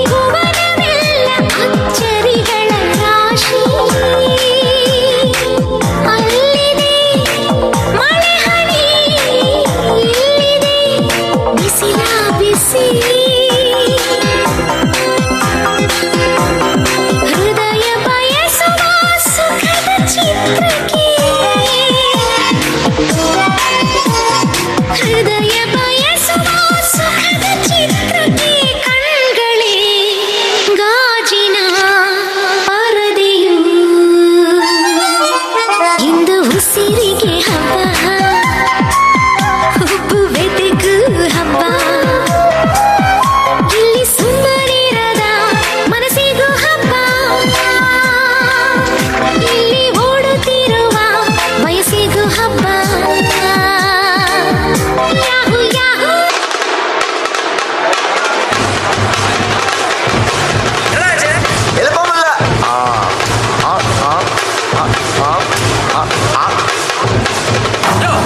ಭುವನವೆಲ್ಲ ಅಚ್ಚರಿಗಳ ರಾಶಿ ಅಲ್ಲಿದೆ ಮಳೆ ಹನಿ ಇಲ್ಲಿದೆ ಬಿಸಿಲ ಬಿಸಿ ಹೃದಯ ಬಯಸುವ ಸುಖದ ಚಿತ್ರಕ್ಕೆ ಹೃದಯ ಬಯಸುವ ಸುಖದ ಚಿತ್ರಕ್ಕೆ ಕಣ್ಗಳೇ ಗಾಜಿನ ಪರದೆಯು ಇಂದು ಉಸಿರಿಗೆ ಹಬ್ಬ ಹುಬ್ಬುವೆದೆಗೂ ಹಬ್ಬ ಇಲ್ಲಿ ಸುಮ್ಮನಿರದ ಮನಸ್ಸಿಗೂ ಹಬ್ಬ ಇಲ್ಲಿ ಓಡುತ್ತಿರುವ ವಯಸ್ಸಿಗೂ ಹಬ್ಬ ಯಾಹೂ ಯಾಹೂ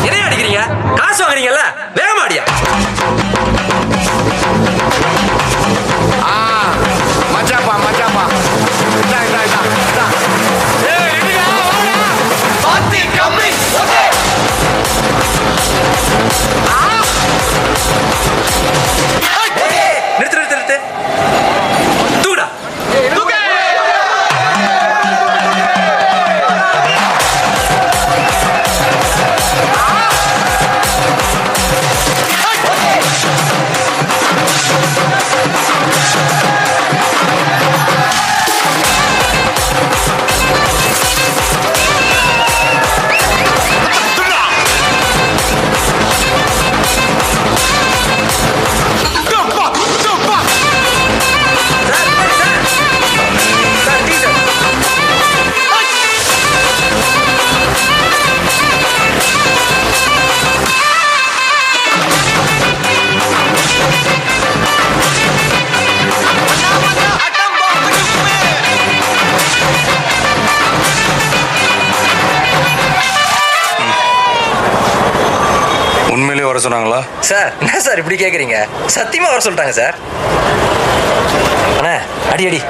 என்ன அடிக்கிறீங்க காசு வாங்குறீங்கல்ல வேகமா அடியா மச்சாப்பா மச்சாப்பா இதா இதா இதா இதா ஏய் இடியா வாடா பாத்தி கம்மி ஓகே நிறுத்து நிறுத்து நிறுத்து தூடா தூக்கு வர சொன்னாங்களா? சார் என்ன சார் இப்படி கேட்குறீங்க? சத்தியமாக வர சொல்லிட்டாங்க சார். அண்ணா அடி அடி.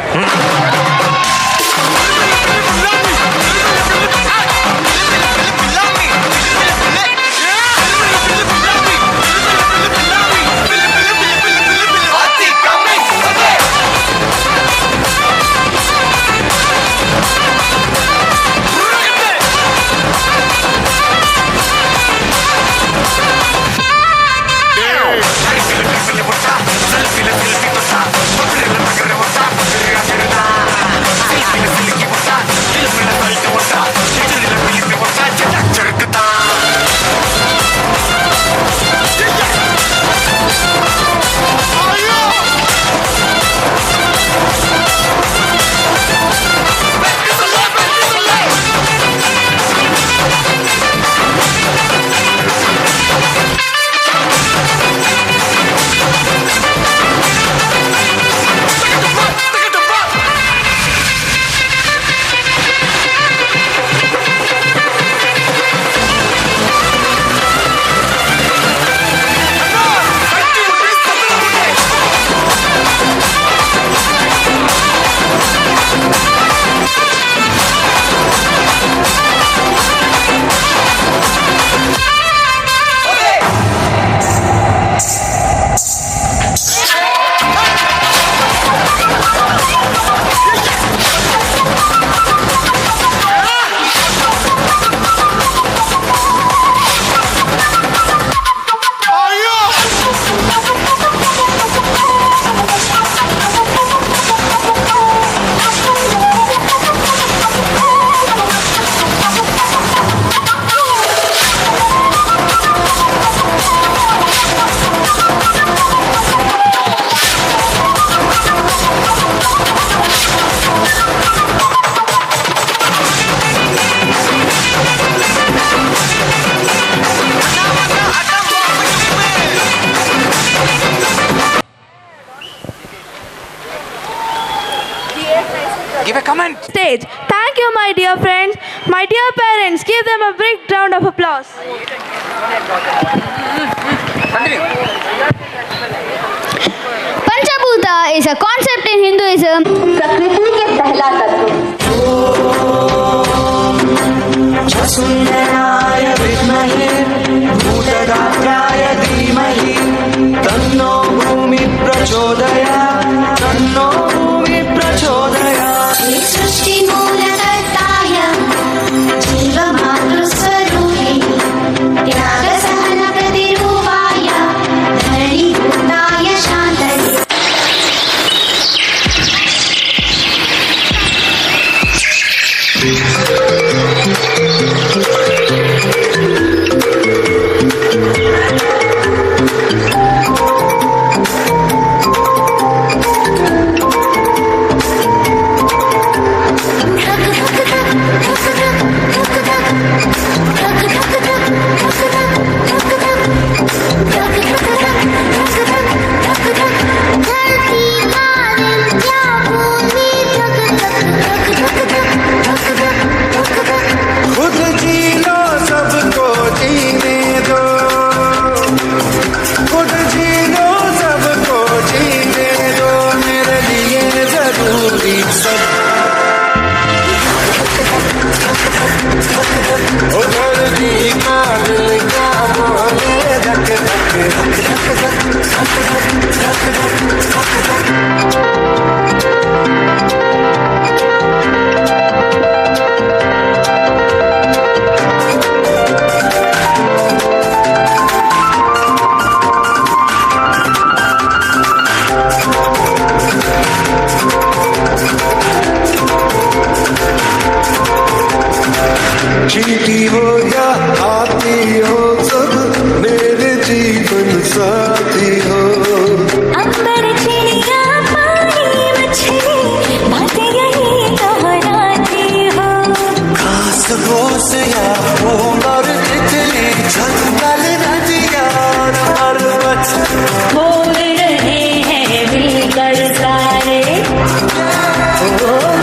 Give a comment. Stage. Thank you, my dear friends. My dear parents, give them a big round of applause. Panchabhuta is a concept in Hinduism. प्रकृति के पहला तत्व. वसुंधराय विद्महे भूतगात्राय धीमहि तन्नो भूमि प्रचोदयात् तन्नो भूमि प्रचोदयात्. सृष्टि मूलकर्ताय जीवमातृस्वरूपे त्याग सहन प्रतिरूपाय धरणीभूताय शान्तये. खुद जी लो सबको जीने दो, खुद जी लो सबको जीने दो, मेरे लिए जरूरी सब. उधर जी का दिल क्या बोले धक जीती हो या आती हो सब मेरे जीवन साथी हो. अंबर चिड़िया पानी मछली बातें यही दोहराती हो. घास फूस या फूल और तितली जंगल नदियाँ और पर्वत बोल रहे हैं मिलकर सारे, बोल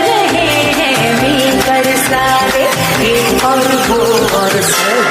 रहे हैं मिलकर सारे, ये और वो और सब.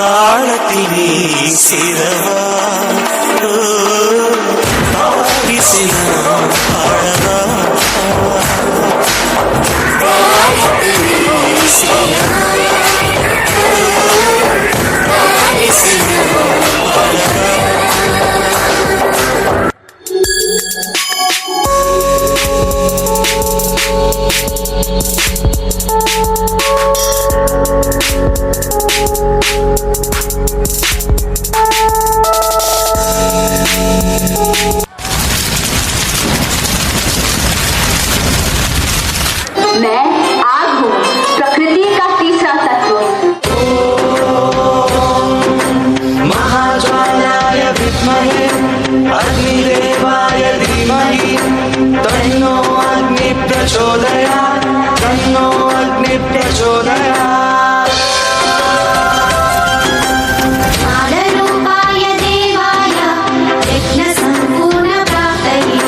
ತಾಳತಿವಿ ಸೇರವ ಬಾರಿಸಿನ ಹಾಡವ मैं आग हूँ, प्रकृति का तीसरा तत्व। महाज्वालाय विद्महे अग्निदेवाय धीमहि तन्नो अग्नि प्रचोदयात् तन्नो अग्नि प्रचोदयात् कालरूपाय देवाय विघ्नसम्पूर्णप्राप्तये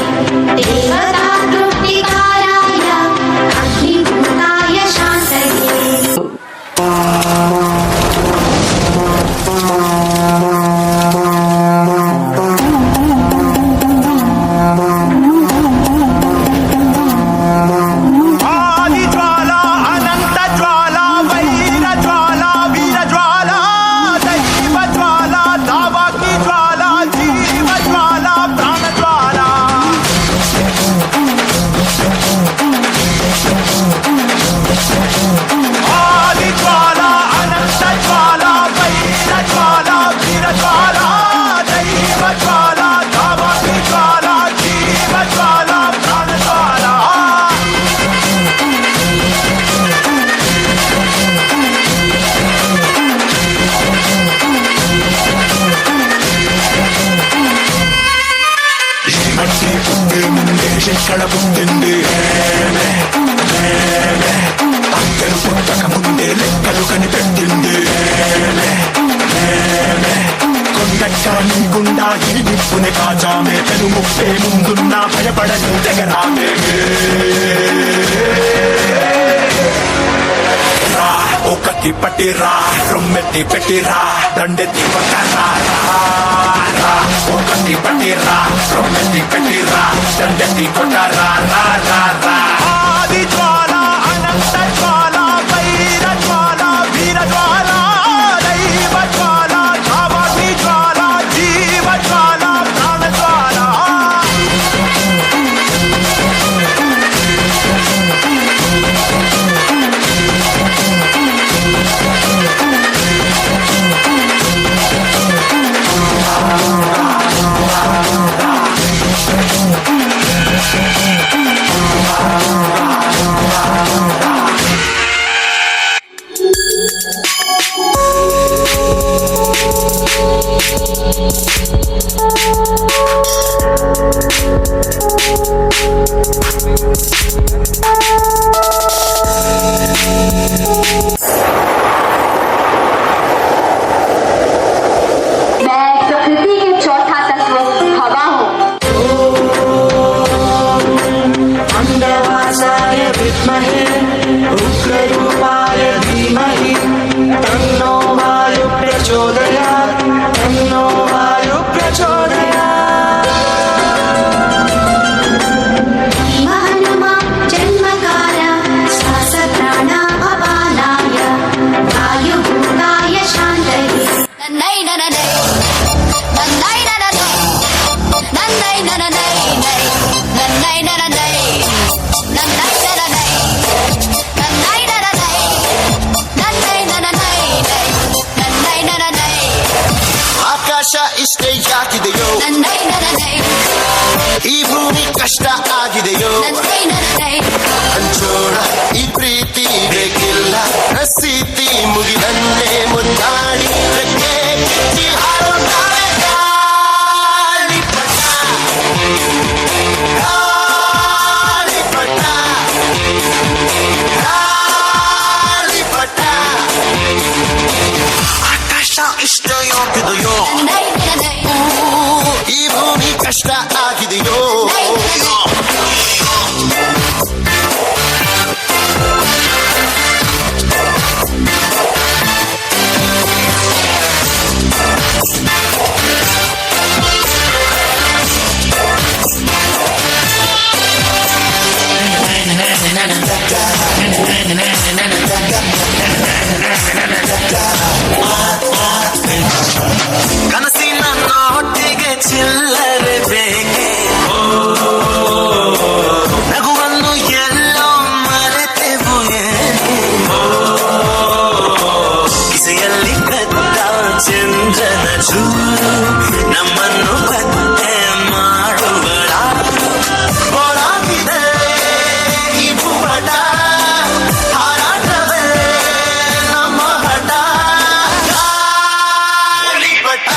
देवता तृप्तिकाराय अग्निभूताय शान्तये आदिज्वाला अनन्तज्वाला वैरज्वाला वीरज्वाला दैवज्वाला दावाग्नि ज्वाला जीवज्वाला प्राणज्वाला आदिज्वाला अनन्तज्वाला वैरज्वाला वीरज्वाला दैवज्वाला दावाग्नि ज्वाला जीवज्वाला प्राणज्वाला మట్టి పుట్టే ముందే ఎక్కడ పుట్టింది అక్కలు పుట్టక ముందే లెక్కలు కనిపెట్టింది కొండెక్కడ నీకుండా ఈ నిప్పుని కాచామే పెను ముప్పే ముందున్నా భయపడని దగ్గరామే రా ఒకటి పట్టిరా రొమ్మెత్తి పెట్టిరా దండెత్తి కొట్టరా రా ఒకటి పట్టిరా రొమ్మెత్తి పెట్టిరా దండెత్తి కొట్టరా రా రా రా ఆదిజ్వాల అనంతజ్వాల వైరజ్వాల వీరజ్వాల దైవజ్వాల కావాగ్ని జ్వాల జీవజ్వాల ప్రాణజ్వాల मैं प्रकृति के चौथा तत्व हवा हूँ। अंधवासाय विद्महे उग्ररूपाय धीमहि तन्नो वायु प्रचोदयात् तन्नो वायु प्रचोदयात् हनुमा जन्मकार श्वासप्राणा अपानाय वायुभूताय शान्तये नन्नै नननै नन्नै नननै नन्नै नननै नन्नै नननै नन्नै नननै नन्नै नननै नन्नै नननै नन्नै नननै ಆಕಾಶ ಇಷ್ಟೇ ಯಾಕಿದೆಯೋ नन्नै नननै ಈ ಭೂಮಿ ಕಷ್ಟ ಆಗಿದೆಯೋ नन्नै नननै ಹಂಚೋಣ ಈ ಪ್ರೀತಿ ಬೇಕಿಲ್ಲ ರಸೀತಿ ಮುಗಿದನ್ನೇ ಮುದ್ದಾಡಿ ರೆಕ್ಕೆ ಕಿಚ್ಚಿ ಹಾರುತ್ತಾಳೆ ಗಾಳಿಪಟ. ಗಾಳಿಪಟ. ಗಾಳಿಪಟ. ಆಕಾಶ ಇಷ್ಟ ಯಾಕಿದೆಯೋ ಈ ಭೂಮಿ ಕಷ್ಟ ಆಗಿದೆಯೋ ಚೂರು ನಮ್ಮನ್ನು ಪತ್ತೆ ಮಾಡುವಳ ಒಳಗಿದೆ ಈ ಭೂಪಟ ಹಾರಾಟವೇ ನಮ್ಮ ಹಠ ಗಾಳಿಪಟ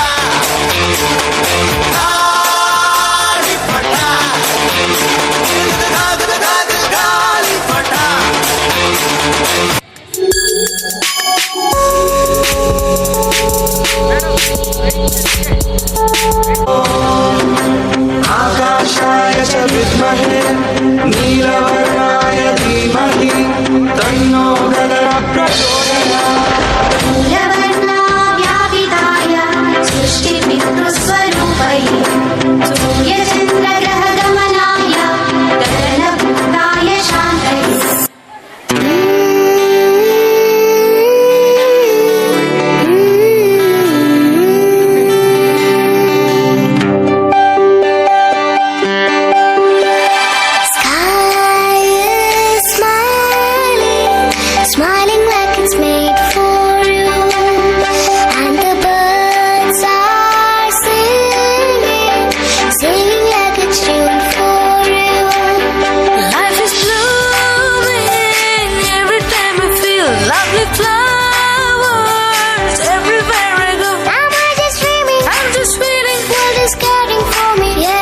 ಗಾಳಿಪಟ ಗಾಳಿಪಟ आकाशाय च विद्महे नीलवर्णाय धीमहि तन्नो गगः प्रचोदयात् नीलवर्णाव्यापिताय सृष्टिपितृस्वरूपये सूर्यचन्द्रग्रहगमनाय गगनभूताय शान्तये Smiling like it's made for you, and the birds are singing, singing like it's tuned for you. Life is blooming every time I feel lovely flowers everywhere I go. Am I just dreaming? I'm just feeling world is caring for me. Yeah.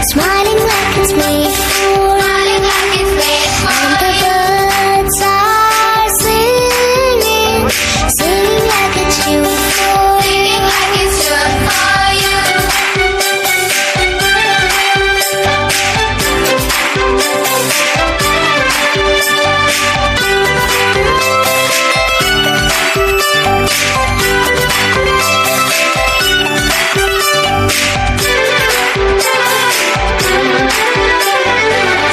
Smiling like it's made for, and the birds are singing, singing like it's tuned for you.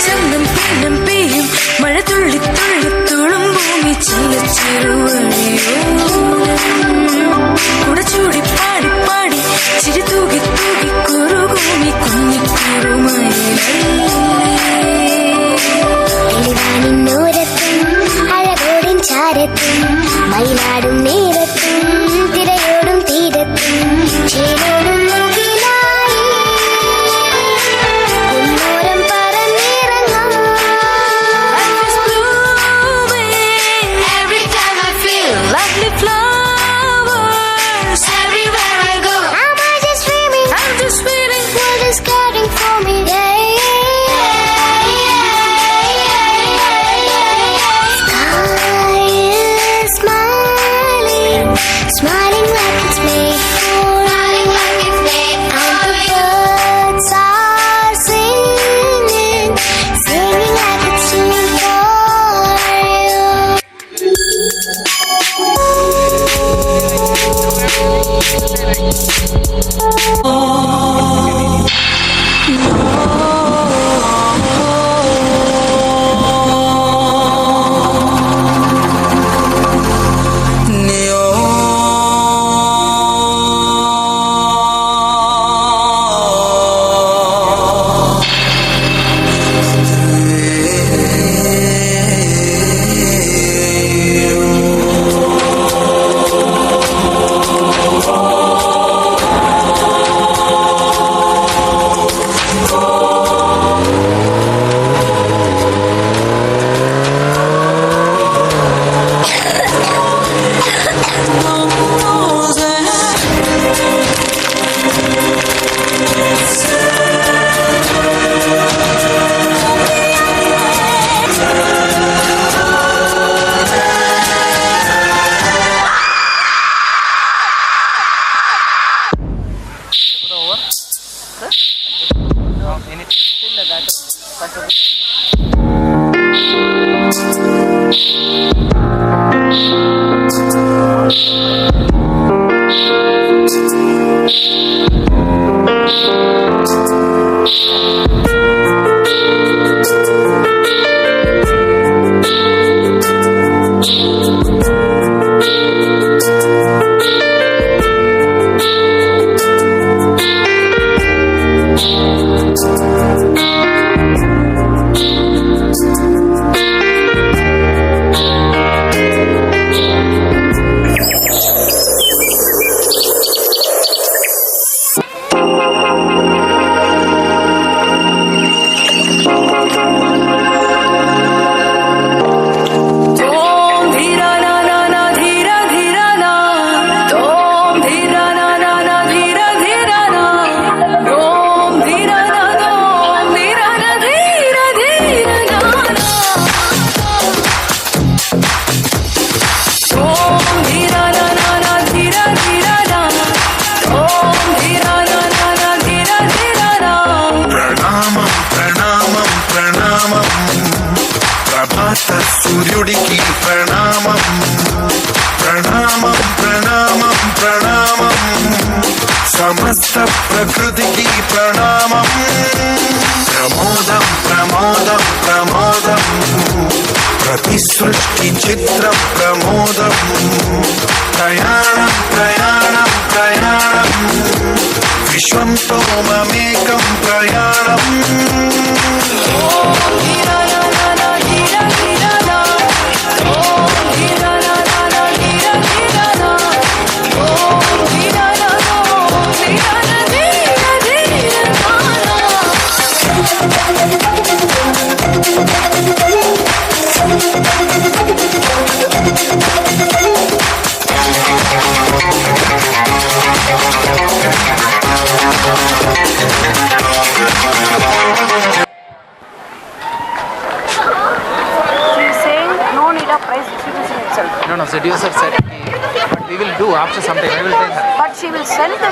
ചന്തം പീനം പെയ്യും മഴ തുള്ളി തുള്ളി തുളുമ്പൂമി ചിലച്ചിരുവഴിയോ കുടച്ചൂടി പാടി പാടി ചിരി തൂകി തൂകി കുറുകൂമി കുഞ്ഞിക്കുറുമയിലൂരത്തും അഴകോടിൻ ചാരത്തും മയിലാടും നേരത്തും തിരയോടും തീരത്തും ചേരോടും മുകിലായി ഉന്നോരം പറന്നിറങ്ങാം. Life is blooming every time I feel lovely flowers everywhere I go. Am I just dreaming? I'm just feeling world is caring for me. Yeah. Sky is smiling, smiling like it's made for, and the birds are singing, singing like it's tuned for you. సూర్యుడికి ప్రణామం ప్రణామం ప్రణామం ప్రణామం సమస్త ప్రకృతికి ప్రణామం ప్రమోదం ప్రమోదం ప్రమోదం ప్రతి సృష్టి చిత్ర ప్రమోదం ప్రయాణం ప్రయాణం ప్రయాణం విశ్వంతో మమేకం ప్రయాణం No, seducer said, but we will do after some time. I will tell her. But she will sell the